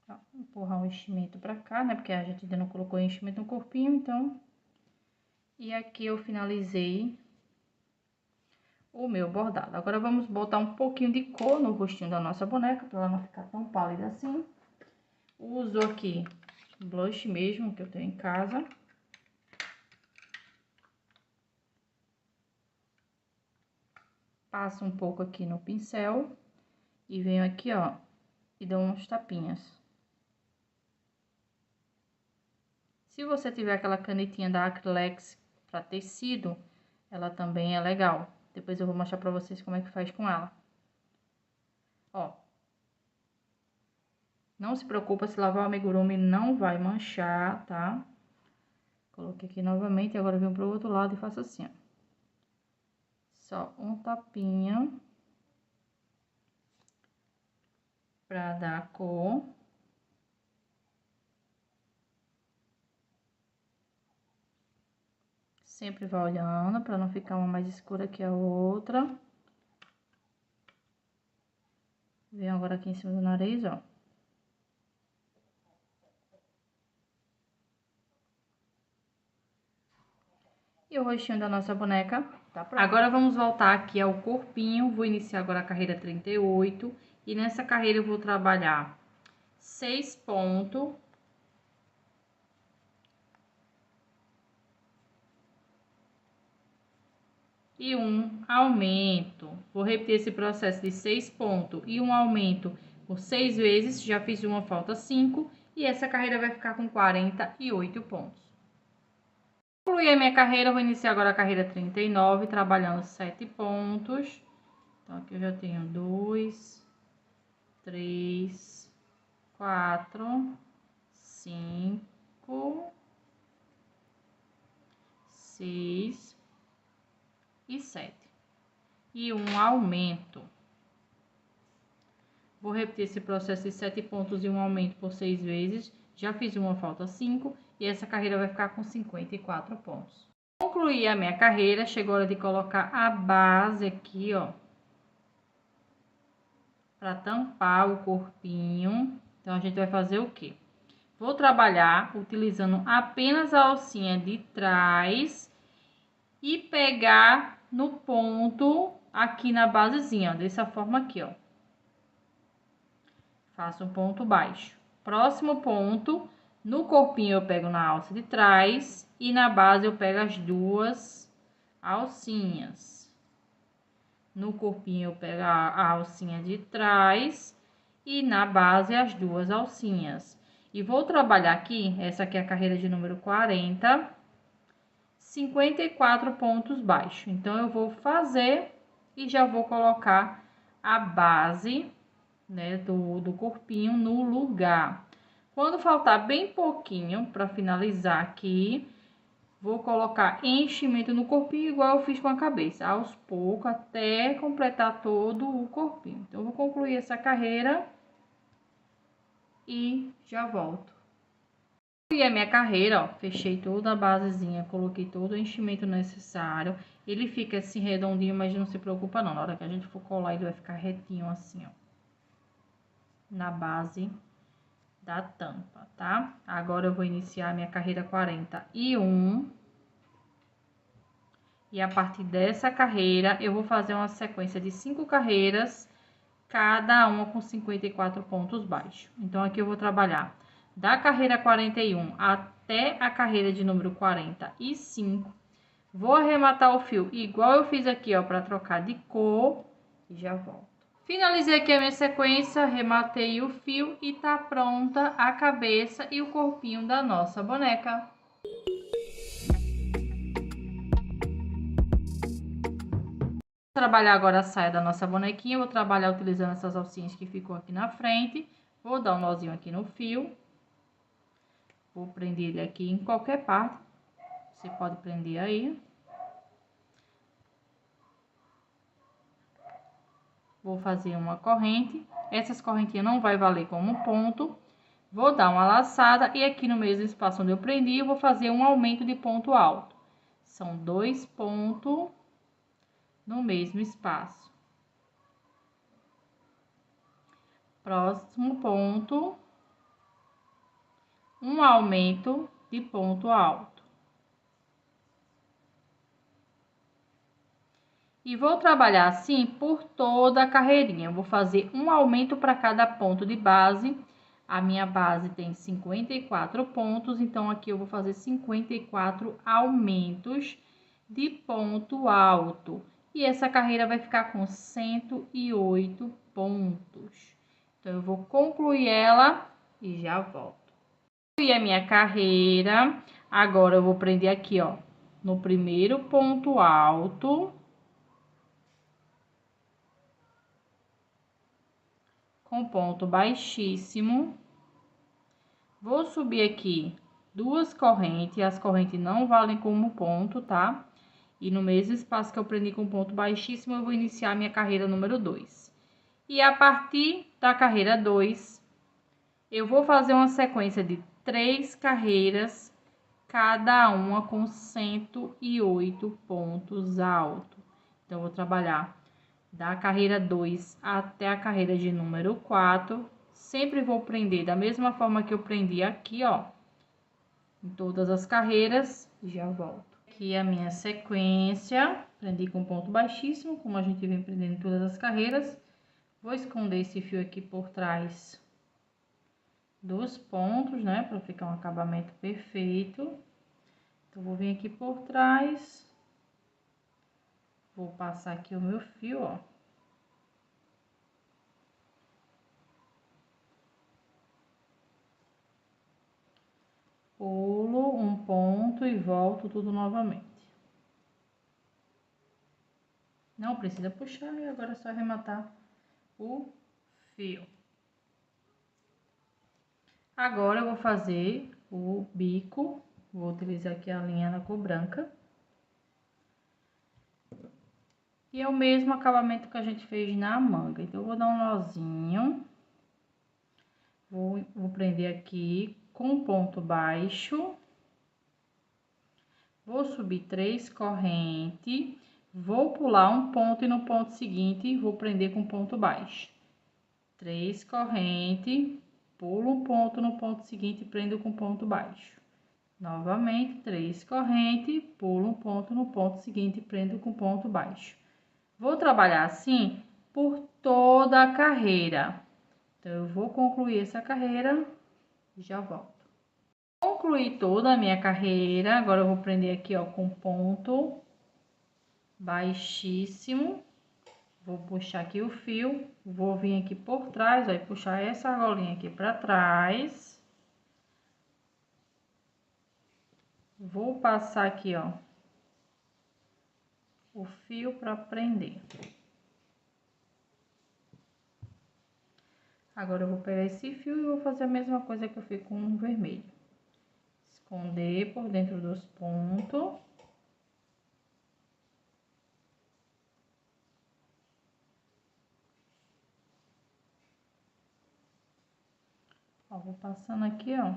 Ó, empurrar o enchimento pra cá, né? Porque a gente ainda não colocou enchimento no corpinho, então... E aqui eu finalizei o meu bordado. Agora, vamos botar um pouquinho de cor no rostinho da nossa boneca, pra ela não ficar tão pálida assim. Uso aqui blush mesmo, que eu tenho em casa. Passo um pouco aqui no pincel. E venho aqui, ó, e dou uns tapinhas. Se você tiver aquela canetinha da Acrylex para tecido, ela também é legal. Depois eu vou mostrar pra vocês como é que faz com ela. Ó. Não se preocupa, se lavar o amigurumi não vai manchar, tá? Coloquei aqui novamente, agora eu venho pro outro lado e faço assim, ó. Só um tapinha. Pra dar a cor. Sempre vai olhando pra não ficar uma mais escura que a outra. Venho agora aqui em cima do nariz, ó. E o rostinho da nossa boneca tá pronto. Agora vamos voltar aqui ao corpinho. Vou iniciar agora a carreira 38. E nessa carreira eu vou trabalhar 6 pontos. E um aumento. Vou repetir esse processo de 6 pontos e um aumento por 6 vezes. Já fiz uma, falta 5. E essa carreira vai ficar com 48 pontos. Concluí a minha carreira, vou iniciar agora a carreira 39, trabalhando 7 pontos. Então, aqui eu já tenho 2, 3, 4, 5, 6 e 7. E um aumento. Vou repetir esse processo de 7 pontos e um aumento por 6 vezes. Já fiz uma, falta 5. E essa carreira vai ficar com 54 pontos. Concluí a minha carreira, chegou a hora de colocar a base aqui, ó. Para tampar o corpinho. Então, a gente vai fazer o quê? Vou trabalhar utilizando apenas a alcinha de trás e pegar no ponto aqui na basezinha, ó, dessa forma aqui, ó. Faço um ponto baixo. Próximo ponto, no corpinho eu pego na alça de trás e na base eu pego as duas alcinhas. No corpinho eu pego a alcinha de trás e na base as duas alcinhas. E vou trabalhar aqui, essa aqui é a carreira de número 40, 54 pontos baixos. Então, eu vou fazer e já vou colocar a base, né, do corpinho no lugar. Quando faltar bem pouquinho para finalizar aqui, vou colocar enchimento no corpinho, igual eu fiz com a cabeça, aos poucos, até completar todo o corpinho. Então, eu vou concluir essa carreira e já volto. E a minha carreira, ó, fechei toda a basezinha, coloquei todo o enchimento necessário. Ele fica assim redondinho, mas não se preocupa não. Na hora que a gente for colar, ele vai ficar retinho assim, ó, na base da tampa, tá? Agora eu vou iniciar a minha carreira 41. E a partir dessa carreira, eu vou fazer uma sequência de 5 carreiras, cada uma com 54 pontos baixos. Então, aqui eu vou trabalhar da carreira 41 até a carreira de número 45. Vou arrematar o fio igual eu fiz aqui, ó, para trocar de cor e já volto. Finalizei aqui a minha sequência, arrematei o fio e tá pronta a cabeça e o corpinho da nossa boneca. Vou trabalhar agora a saia da nossa bonequinha, vou trabalhar utilizando essas alcinhas que ficou aqui na frente. Vou dar um nozinho aqui no fio. Vou prender ele aqui em qualquer parte. Você pode prender aí. Vou fazer uma corrente. Essas correntinhas não vai valer como ponto. Vou dar uma laçada e aqui no mesmo espaço onde eu prendi, eu vou fazer um aumento de ponto alto. São 2 pontos no mesmo espaço. Próximo ponto, um aumento de ponto alto. E vou trabalhar assim por toda a carreirinha. Eu vou fazer um aumento para cada ponto de base. A minha base tem 54 pontos, então aqui eu vou fazer 54 aumentos de ponto alto. E essa carreira vai ficar com 108 pontos. Então, eu vou concluir ela e já volto. Concluí a minha carreira. Agora, eu vou prender aqui, ó, no primeiro ponto alto. Com ponto baixíssimo. Vou subir aqui 2 correntes. As correntes não valem como ponto, tá? E no mesmo espaço que eu prendi com ponto baixíssimo, eu vou iniciar minha carreira número 2. E a partir da carreira 2, eu vou fazer uma sequência de 3 carreiras, cada uma com 108 pontos altos. Então, eu vou trabalhar da carreira 2 até a carreira de número 4. Sempre vou prender da mesma forma que eu prendi aqui, ó, em todas as carreiras, e já volto. Aqui a minha sequência, prendi com ponto baixíssimo, como a gente vem prendendo em todas as carreiras. Vou esconder esse fio aqui por trás dos pontos, né, para ficar um acabamento perfeito. Então, vou vir aqui por trás, vou passar aqui o meu fio, ó. Pulo um ponto e volto tudo novamente. Não precisa puxar e agora é só arrematar o fio. Agora eu vou fazer o bico, vou utilizar aqui a linha na cor branca. E é o mesmo acabamento que a gente fez na manga. Então, eu vou dar um nozinho. Vou prender aqui com ponto baixo. Vou subir 3 correntes. Vou pular um ponto e no ponto seguinte, vou prender com ponto baixo. 3 correntes, pulo um ponto no ponto seguinte e prendo com ponto baixo. Novamente, 3 correntes, pulo um ponto no ponto seguinte e prendo com ponto baixo. Vou trabalhar assim por toda a carreira. Então, eu vou concluir essa carreira e já volto. Concluí toda a minha carreira. Agora, eu vou prender aqui, ó, com ponto baixíssimo. Vou puxar aqui o fio. Vou vir aqui por trás, vai puxar essa argolinha aqui pra trás. Vou passar aqui, ó, o fio pra prender. Agora, eu vou pegar esse fio e vou fazer a mesma coisa que eu fiz com o vermelho. esconder por dentro dos pontos. Ó, vou passando aqui, ó.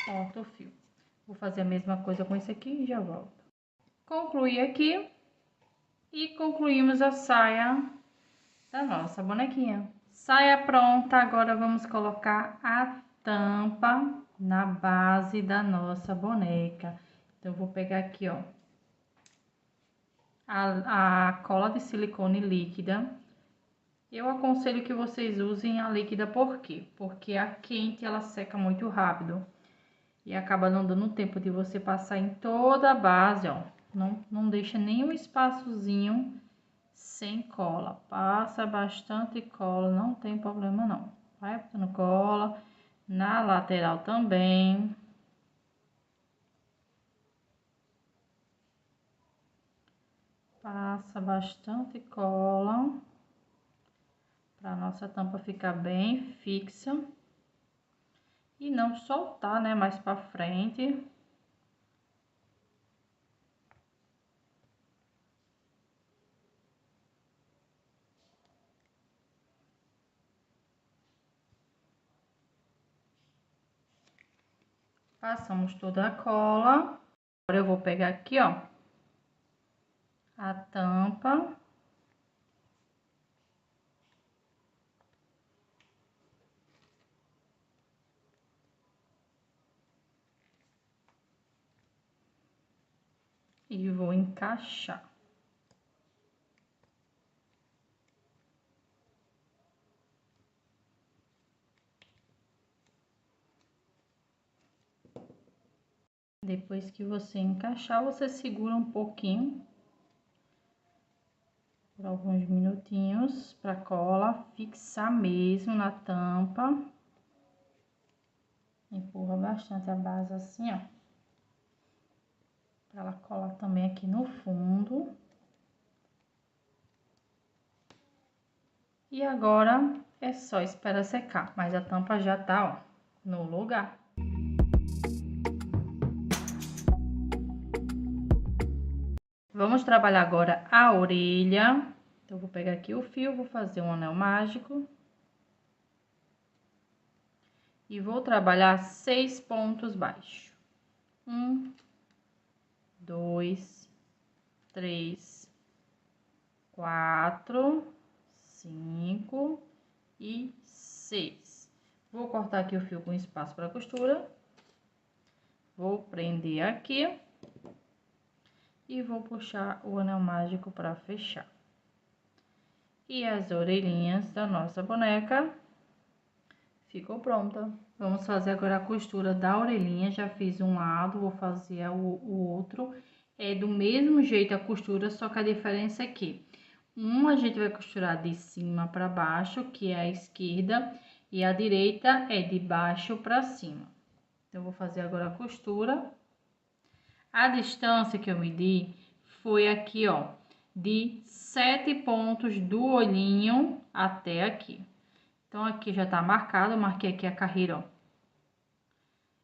Corta o fio. Vou fazer a mesma coisa com esse aqui e já volto. Concluí aqui e concluímos a saia da nossa bonequinha. Saia pronta, agora vamos colocar a tampa na base da nossa boneca. Então, eu vou pegar aqui, ó, a cola de silicone líquida. Eu aconselho que vocês usem a líquida, por quê? Porque a quente, ela seca muito rápido. E acaba não dando tempo de você passar em toda a base, ó. Não deixa nenhum espaçozinho sem cola. Passa bastante cola, não tem problema não. Vai botando cola na lateral também. Passa bastante cola para nossa tampa ficar bem fixa e não soltar, né, mais para frente. Passamos toda a cola. Agora eu vou pegar aqui, ó, a tampa. E vou encaixar. Depois que você encaixar, você segura um pouquinho, por alguns minutinhos, para a cola fixar mesmo na tampa. Empurra bastante a base assim, ó, para ela colar também aqui no fundo. E agora é só esperar secar, mas a tampa já tá, ó, no lugar. Vamos trabalhar agora a orelha. Então, eu vou pegar aqui o fio, vou fazer um anel mágico. E vou trabalhar 6 pontos baixos. 1, 2, 3, 4, 5 e 6. Vou cortar aqui o fio com espaço para costura. Vou prender aqui. E vou puxar o anel mágico para fechar. E as orelhinhas da nossa boneca ficou pronta. Vamos fazer agora a costura da orelhinha. Já fiz um lado, vou fazer o outro. É do mesmo jeito a costura, só que a diferença é que a gente vai costurar de cima para baixo, que é a esquerda, e a direita é de baixo para cima. Então, eu vou fazer agora a costura. A distância que eu medi foi aqui, ó, de 7 pontos do olhinho até aqui. Então, aqui já tá marcado, eu marquei aqui a carreira, ó.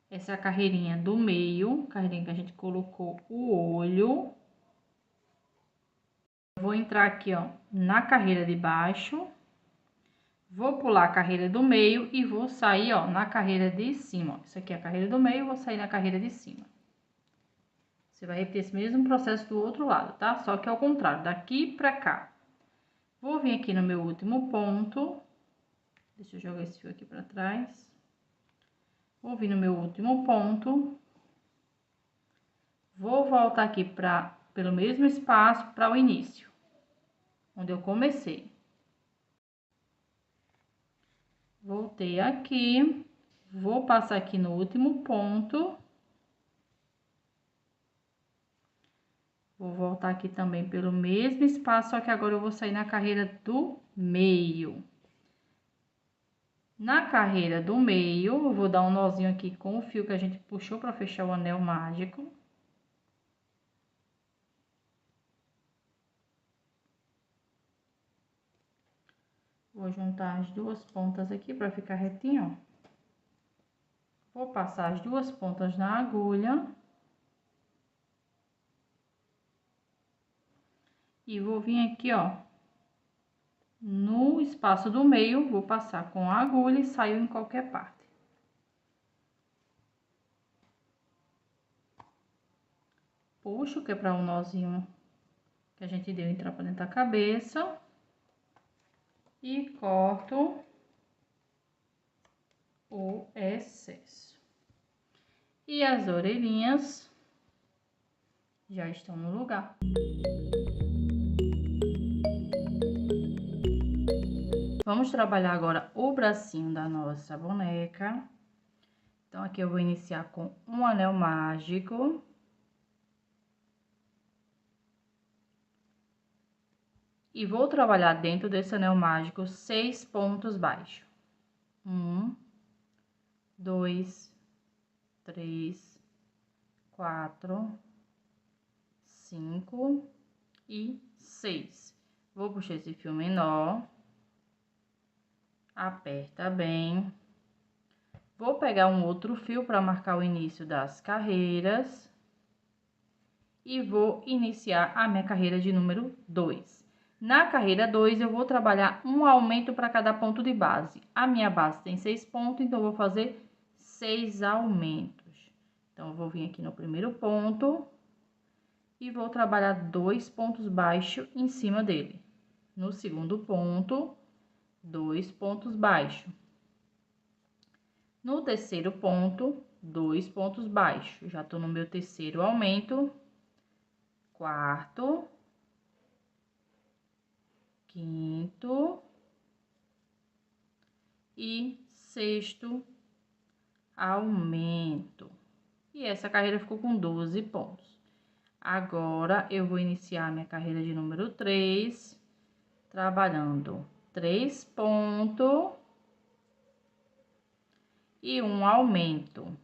Essa é a carreirinha do meio, carreirinha que a gente colocou o olho. Vou entrar aqui, ó, na carreira de baixo. Vou pular a carreira do meio e vou sair, ó, na carreira de cima. Isso aqui é a carreira do meio, vou sair na carreira de cima. Você vai repetir esse mesmo processo do outro lado, tá? Só que ao contrário, daqui pra cá. Vou vir aqui no meu último ponto. Deixa eu jogar esse fio aqui pra trás. Vou vir no meu último ponto. Vou voltar aqui pelo mesmo espaço para o início, onde eu comecei. Voltei aqui, vou passar aqui no último ponto. Vou voltar aqui também pelo mesmo espaço, só que agora eu vou sair na carreira do meio. Na carreira do meio, eu vou dar um nozinho aqui com o fio que a gente puxou para fechar o anel mágico. Vou juntar as duas pontas aqui para ficar retinho, ó. Vou passar as duas pontas na agulha. E vou vir aqui, ó, no espaço do meio, vou passar com a agulha e saio em qualquer parte. Puxo, que é para um nozinho que a gente deu entrar para dentro da cabeça. E corto o excesso. E as orelhinhas já estão no lugar. Vamos trabalhar agora o bracinho da nossa boneca. Então, aqui eu vou iniciar com um anel mágico. E vou trabalhar dentro desse anel mágico 6 pontos baixos. 1, 2, 3, 4, 5 e 6. Vou puxar esse fio menor. Aperta bem. Vou pegar um outro fio para marcar o início das carreiras. E vou iniciar a minha carreira de número 2. Na carreira 2, eu vou trabalhar um aumento para cada ponto de base. A minha base tem 6 pontos, então eu vou fazer 6 aumentos. Então, eu vou vir aqui no primeiro ponto e vou trabalhar 2 pontos baixos em cima dele. No segundo ponto, 2 pontos baixos. No terceiro ponto, 2 pontos baixos. Já tô no meu terceiro aumento. Quarto, quinto e sexto aumento. E essa carreira ficou com 12 pontos. Agora, eu vou iniciar minha carreira de número 3, trabalhando 3 pontos e um aumento.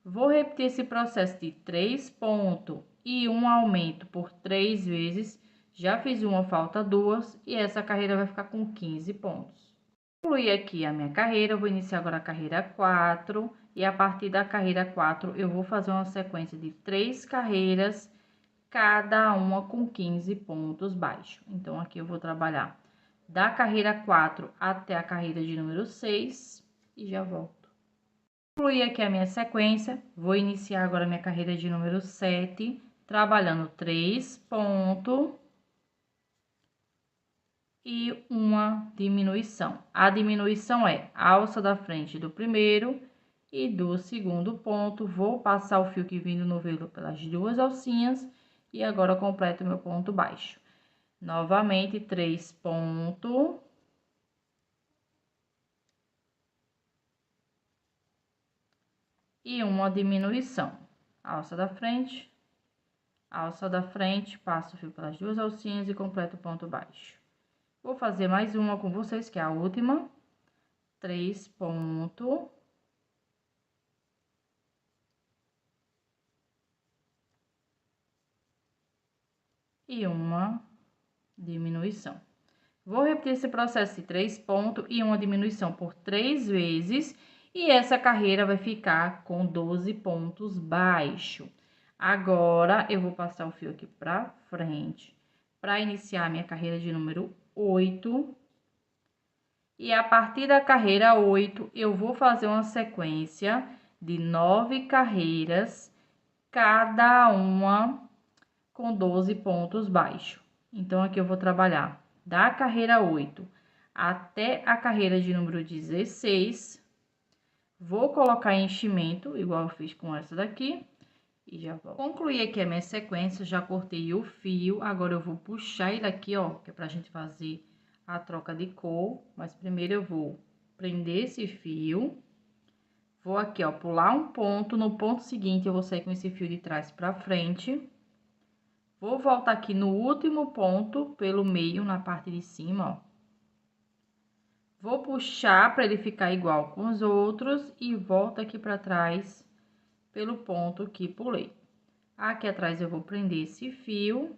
Vou repetir esse processo de 3 pontos e um aumento por 3 vezes. Já fiz uma, falta 2, e essa carreira vai ficar com 15 pontos. Concluí aqui a minha carreira, eu vou iniciar agora a carreira 4, e a partir da carreira 4, eu vou fazer uma sequência de 3 carreiras, cada uma com 15 pontos baixos. Então, aqui eu vou trabalhar da carreira 4 até a carreira de número 6, e já volto. Concluí aqui a minha sequência, vou iniciar agora a minha carreira de número 7, trabalhando 3 pontos e uma diminuição. A diminuição é a alça da frente do primeiro e do segundo ponto. Vou passar o fio que vem do novelo pelas duas alcinhas e agora completo meu ponto baixo. Novamente, 3 pontos. E uma diminuição. Alça da frente, passo o fio pelas duas alcinhas e completo o ponto baixo. Vou fazer mais uma com vocês, que é a última. 3 pontos. E uma diminuição. Vou repetir esse processo de 3 pontos e uma diminuição por 3 vezes. E essa carreira vai ficar com 12 pontos baixos. Agora, eu vou passar o fio aqui pra frente, para iniciar a minha carreira de número 8. E a partir da carreira 8, eu vou fazer uma sequência de 9 carreiras, cada uma com 12 pontos baixos. Então, aqui eu vou trabalhar da carreira 8 até a carreira de número 16. Vou colocar enchimento, igual eu fiz com essa daqui, e já vou concluir aqui a minha sequência. Já cortei o fio, agora eu vou puxar ele aqui, ó, que é pra gente fazer a troca de cor. Mas primeiro eu vou prender esse fio, vou aqui, ó, pular um ponto. No ponto seguinte, eu vou sair com esse fio de trás pra frente. Vou voltar aqui no último ponto, pelo meio, na parte de cima, ó. Vou puxar para ele ficar igual com os outros e volto aqui para trás pelo ponto que pulei. Aqui atrás eu vou prender esse fio.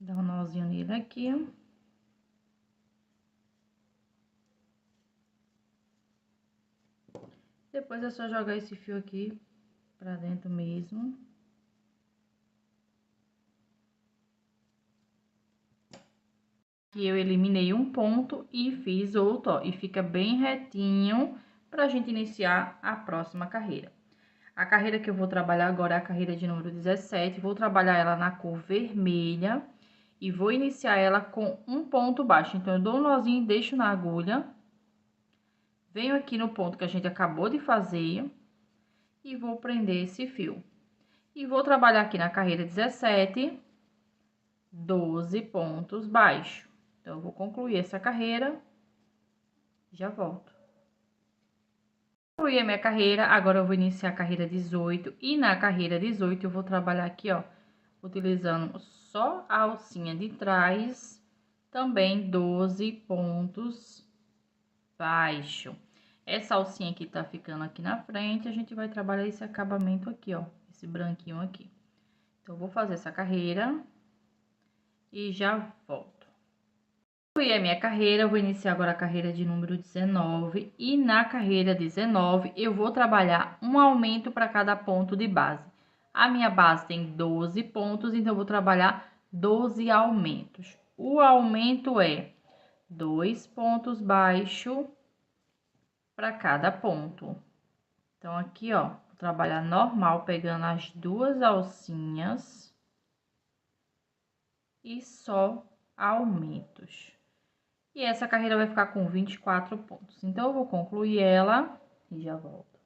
Dá um nozinho nele aqui. Depois é só jogar esse fio aqui pra dentro mesmo. E eu eliminei um ponto e fiz outro, ó. E fica bem retinho pra gente iniciar a próxima carreira. A carreira que eu vou trabalhar agora é a carreira de número 17. Vou trabalhar ela na cor vermelha. E vou iniciar ela com um ponto baixo. Então, eu dou um nozinho e deixo na agulha. Venho aqui no ponto que a gente acabou de fazer. E vou prender esse fio. E vou trabalhar aqui na carreira 17, 12 pontos baixos. Então, eu vou concluir essa carreira. Já volto. Concluí a minha carreira, agora eu vou iniciar a carreira 18. E na carreira 18, eu vou trabalhar aqui, ó, utilizando só a alcinha de trás, também 12 pontos baixos. Essa alcinha aqui tá ficando aqui na frente, a gente vai trabalhar esse acabamento aqui, ó, esse branquinho aqui. Então, eu vou fazer essa carreira e já volto. Concluí a minha carreira, eu vou iniciar agora a carreira de número 19. E na carreira 19, eu vou trabalhar um aumento para cada ponto de base. A minha base tem 12 pontos, então eu vou trabalhar 12 aumentos. O aumento é 2 pontos baixos para cada ponto. Então, aqui, ó, vou trabalhar normal, pegando as duas alcinhas e só aumentos. E essa carreira vai ficar com 24 pontos. Então, eu vou concluir ela e já volto.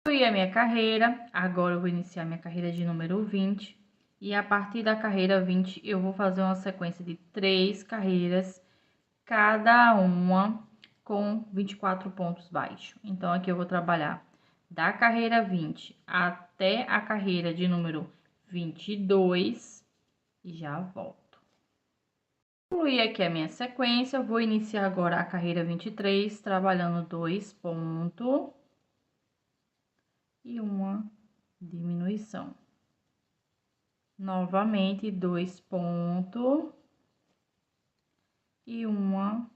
Concluí a minha carreira, agora eu vou iniciar minha carreira de número 20. E a partir da carreira 20, eu vou fazer uma sequência de 3 carreiras, cada uma com 24 pontos baixos. Então, aqui eu vou trabalhar da carreira 20 até a carreira de número 22 e já volto. Concluí aqui a minha sequência, vou iniciar agora a carreira 23, trabalhando 2 pontos e uma diminuição. Novamente, 2 pontos e uma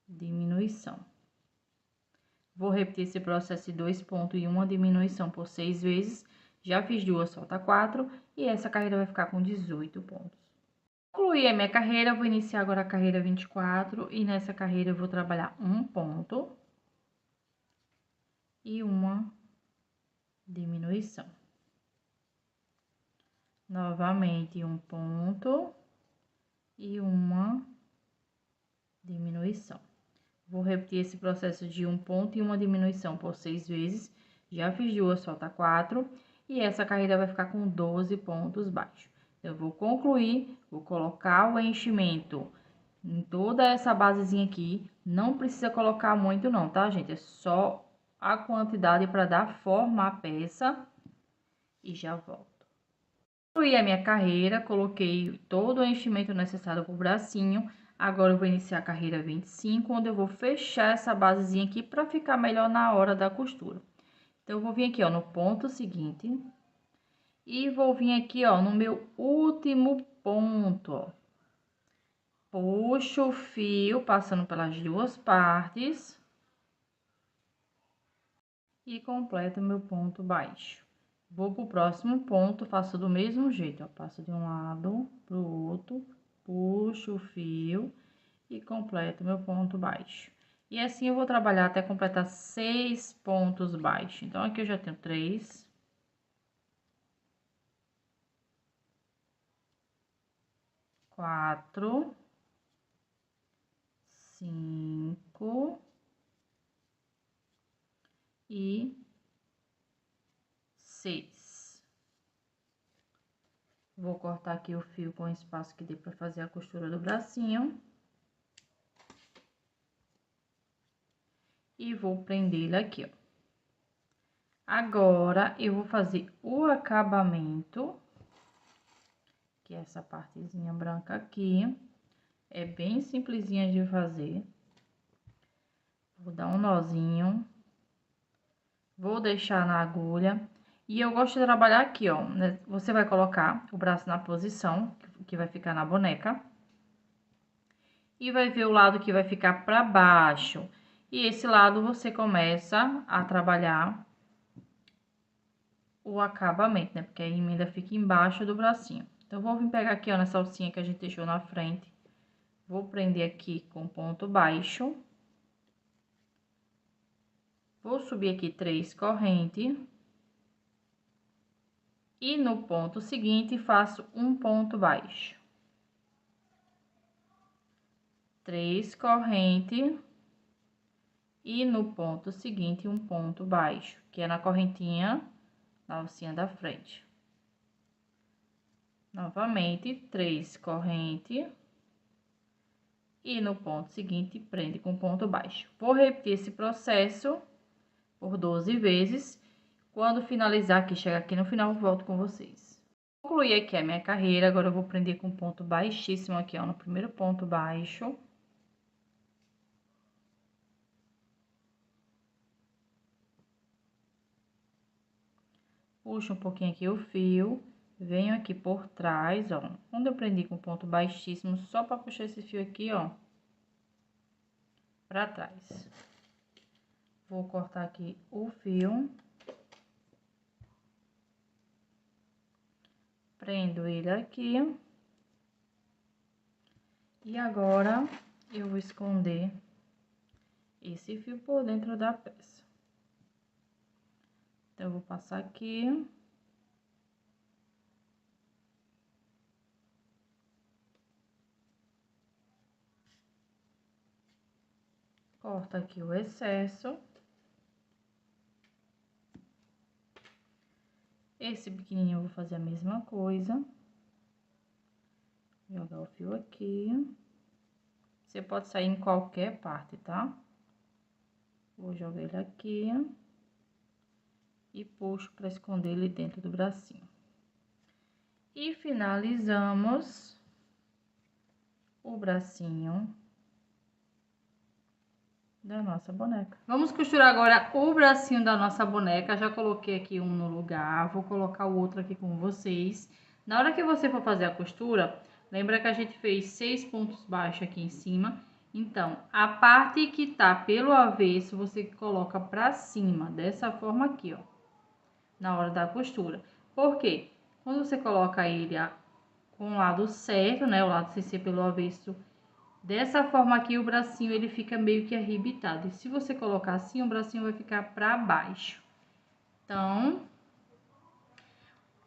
diminuição. Vou repetir esse processo de 2 pontos e uma diminuição por 6 vezes. Já fiz 2, falta 4 e essa carreira vai ficar com 18 pontos. Concluí a minha carreira, vou iniciar agora a carreira 24 e nessa carreira eu vou trabalhar um ponto e uma diminuição. Novamente, um ponto e uma diminuição. Vou repetir esse processo de um ponto e uma diminuição por 6 vezes. Já fiz 2, falta 4 e essa carreira vai ficar com 12 pontos baixos. Eu vou concluir, vou colocar o enchimento em toda essa basezinha aqui. Não precisa colocar muito não, tá, gente? É só a quantidade para dar forma à peça e já volto. Concluí a minha carreira, coloquei todo o enchimento necessário para o bracinho. Agora, eu vou iniciar a carreira 25, onde eu vou fechar essa basezinha aqui para ficar melhor na hora da costura. Então, eu vou vir aqui, ó, no ponto seguinte. E vou vir aqui, ó, no meu último ponto, ó. Puxo o fio, passando pelas duas partes. E completo meu ponto baixo. Vou pro próximo ponto, faço do mesmo jeito, ó. Passo de um lado pro outro, puxo o fio e completo meu ponto baixo. E assim eu vou trabalhar até completar 6 pontos baixos. Então, aqui eu já tenho 3. 4, 5 e 6. Vou cortar aqui o fio com o espaço que dê para fazer a costura do bracinho. E vou prender ele aqui, ó. Agora, eu vou fazer o acabamento, que é essa partezinha branca aqui. É bem simplesinha de fazer. Vou dar um nozinho. Vou deixar na agulha. E eu gosto de trabalhar aqui, ó, né? Você vai colocar o braço na posição que vai ficar na boneca. E vai ver o lado que vai ficar pra baixo. E esse lado você começa a trabalhar o acabamento, né? Porque a emenda fica embaixo do bracinho. Então, vou vir pegar aqui, ó, nessa alcinha que a gente deixou na frente. Vou prender aqui com ponto baixo. Vou subir aqui 3 correntes. E no ponto seguinte, faço um ponto baixo. 3 correntes. E no ponto seguinte, um ponto baixo, que é na correntinha, na alcinha da frente. Novamente, 3 correntes. E no ponto seguinte, prende com ponto baixo. Vou repetir esse processo por 12 vezes. Quando finalizar aqui, chegar aqui no final, volto com vocês. Concluí aqui a minha carreira, agora eu vou prender com ponto baixíssimo aqui, ó, no primeiro ponto baixo. Puxo um pouquinho aqui o fio, venho aqui por trás, ó, onde eu prendi com ponto baixíssimo, só para puxar esse fio aqui, ó, pra trás. Vou cortar aqui o fio. Prendo ele aqui. E agora, eu vou esconder esse fio por dentro da peça. Então, eu vou passar aqui. Corta aqui o excesso. Esse pequenininho eu vou fazer a mesma coisa. Jogar o fio aqui. Você pode sair em qualquer parte, tá? Vou jogar ele aqui. E puxo para esconder ele dentro do bracinho. E finalizamos o bracinho da nossa boneca. Vamos costurar agora o bracinho da nossa boneca. Já coloquei aqui um no lugar, vou colocar o outro aqui com vocês. Na hora que você for fazer a costura, lembra que a gente fez 6 pontos baixos aqui em cima. Então, a parte que tá pelo avesso, você coloca pra cima, dessa forma aqui, ó, na hora da costura. Por quê? Quando você coloca ele com o lado certo, né, o lado sem ser pelo avesso, dessa forma aqui, o bracinho, ele fica meio que arrebitado. E se você colocar assim, o bracinho vai ficar pra baixo. Então,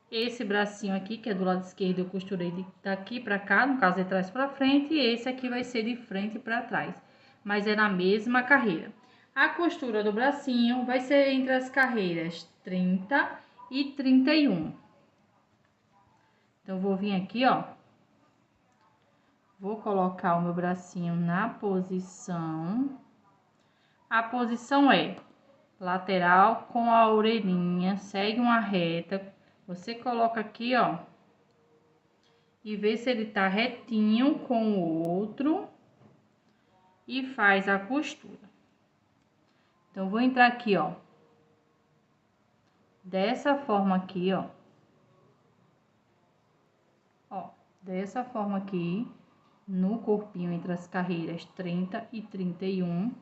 esse bracinho aqui, que é do lado esquerdo, eu costurei daqui pra cá, no caso, de trás pra frente. E esse aqui vai ser de frente pra trás. Mas é na mesma carreira. A costura do bracinho vai ser entre as carreiras 30 e 31. Então, eu vou vir aqui, ó. Vou colocar o meu bracinho na posição. A posição é lateral com a orelhinha, segue uma reta. Você coloca aqui, ó, e vê se ele tá retinho com o outro e faz a costura. Então, vou entrar aqui, ó, dessa forma aqui, ó. Ó, dessa forma aqui, no corpinho entre as carreiras 30 e 31.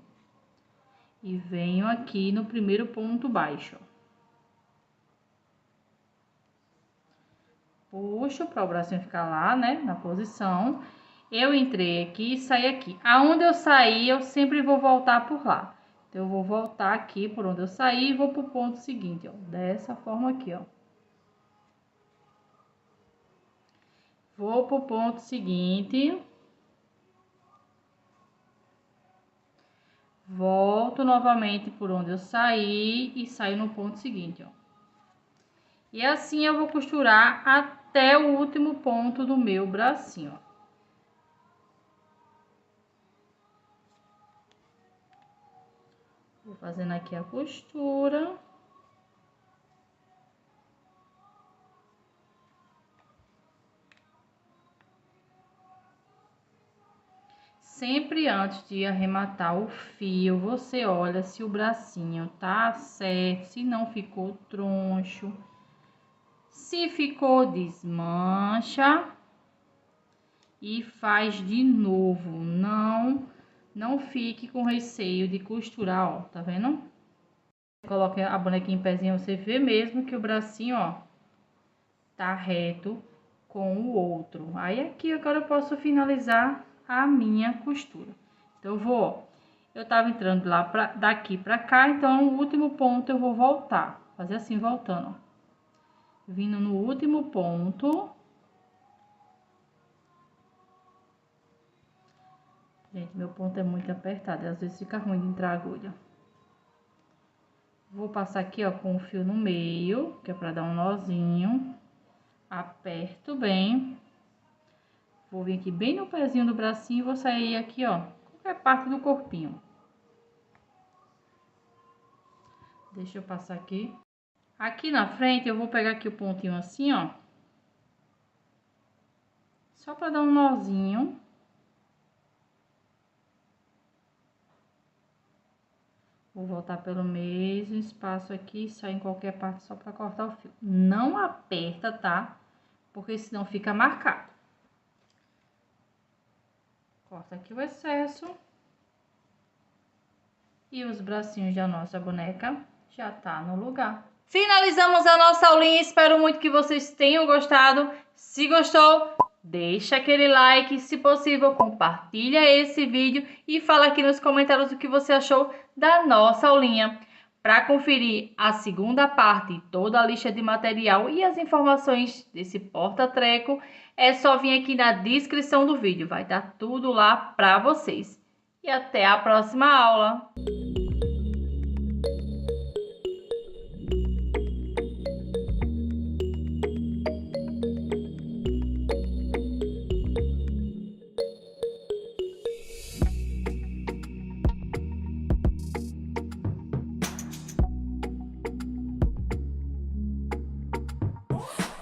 E venho aqui no primeiro ponto baixo. Puxo para o bracinho ficar lá, né, na posição. Eu entrei aqui e saí aqui. Aonde eu saí, eu sempre vou voltar por lá. Então, eu vou voltar aqui por onde eu saí e vou pro ponto seguinte, ó, dessa forma aqui, ó. Vou pro ponto seguinte. Volto novamente por onde eu saí e saio no ponto seguinte, ó. E assim eu vou costurar até o último ponto do meu bracinho, ó. Vou fazendo aqui a costura. Sempre antes de arrematar o fio, você olha se o bracinho tá certo, se não ficou troncho. Se ficou, desmancha e faz de novo. Não fique com receio de costurar, ó, tá vendo? Coloque a bonequinha em pezinho, você vê mesmo que o bracinho, ó, tá reto com o outro. Aí aqui agora eu posso finalizar a minha costura. Então eu vou, eu tava entrando lá daqui pra cá, então o último ponto eu vou voltar, fazer assim voltando, ó. Vindo no último ponto. Gente, meu ponto é muito apertado, às vezes fica ruim de entrar a agulha. Vou passar aqui, ó, com o fio no meio, que é pra dar um nozinho. Aperto bem. Vou vir aqui bem no pezinho do bracinho e vou sair aqui, ó, qualquer parte do corpinho. Deixa eu passar aqui. Aqui na frente eu vou pegar aqui o pontinho assim, ó. Só pra dar um nozinho. Vou voltar pelo mesmo espaço aqui, sair em qualquer parte só pra cortar o fio. Não aperta, tá? Porque senão fica marcado. Corta aqui o excesso. E os bracinhos da nossa boneca já tá no lugar. Finalizamos a nossa aulinha, espero muito que vocês tenham gostado. Se gostou, deixa aquele like, se possível, compartilha esse vídeo e fala aqui nos comentários o que você achou da nossa aulinha. Para conferir a segunda parte, toda a lista de material e as informações desse porta-treco, é só vir aqui na descrição do vídeo, vai estar tudo lá para vocês. E até a próxima aula!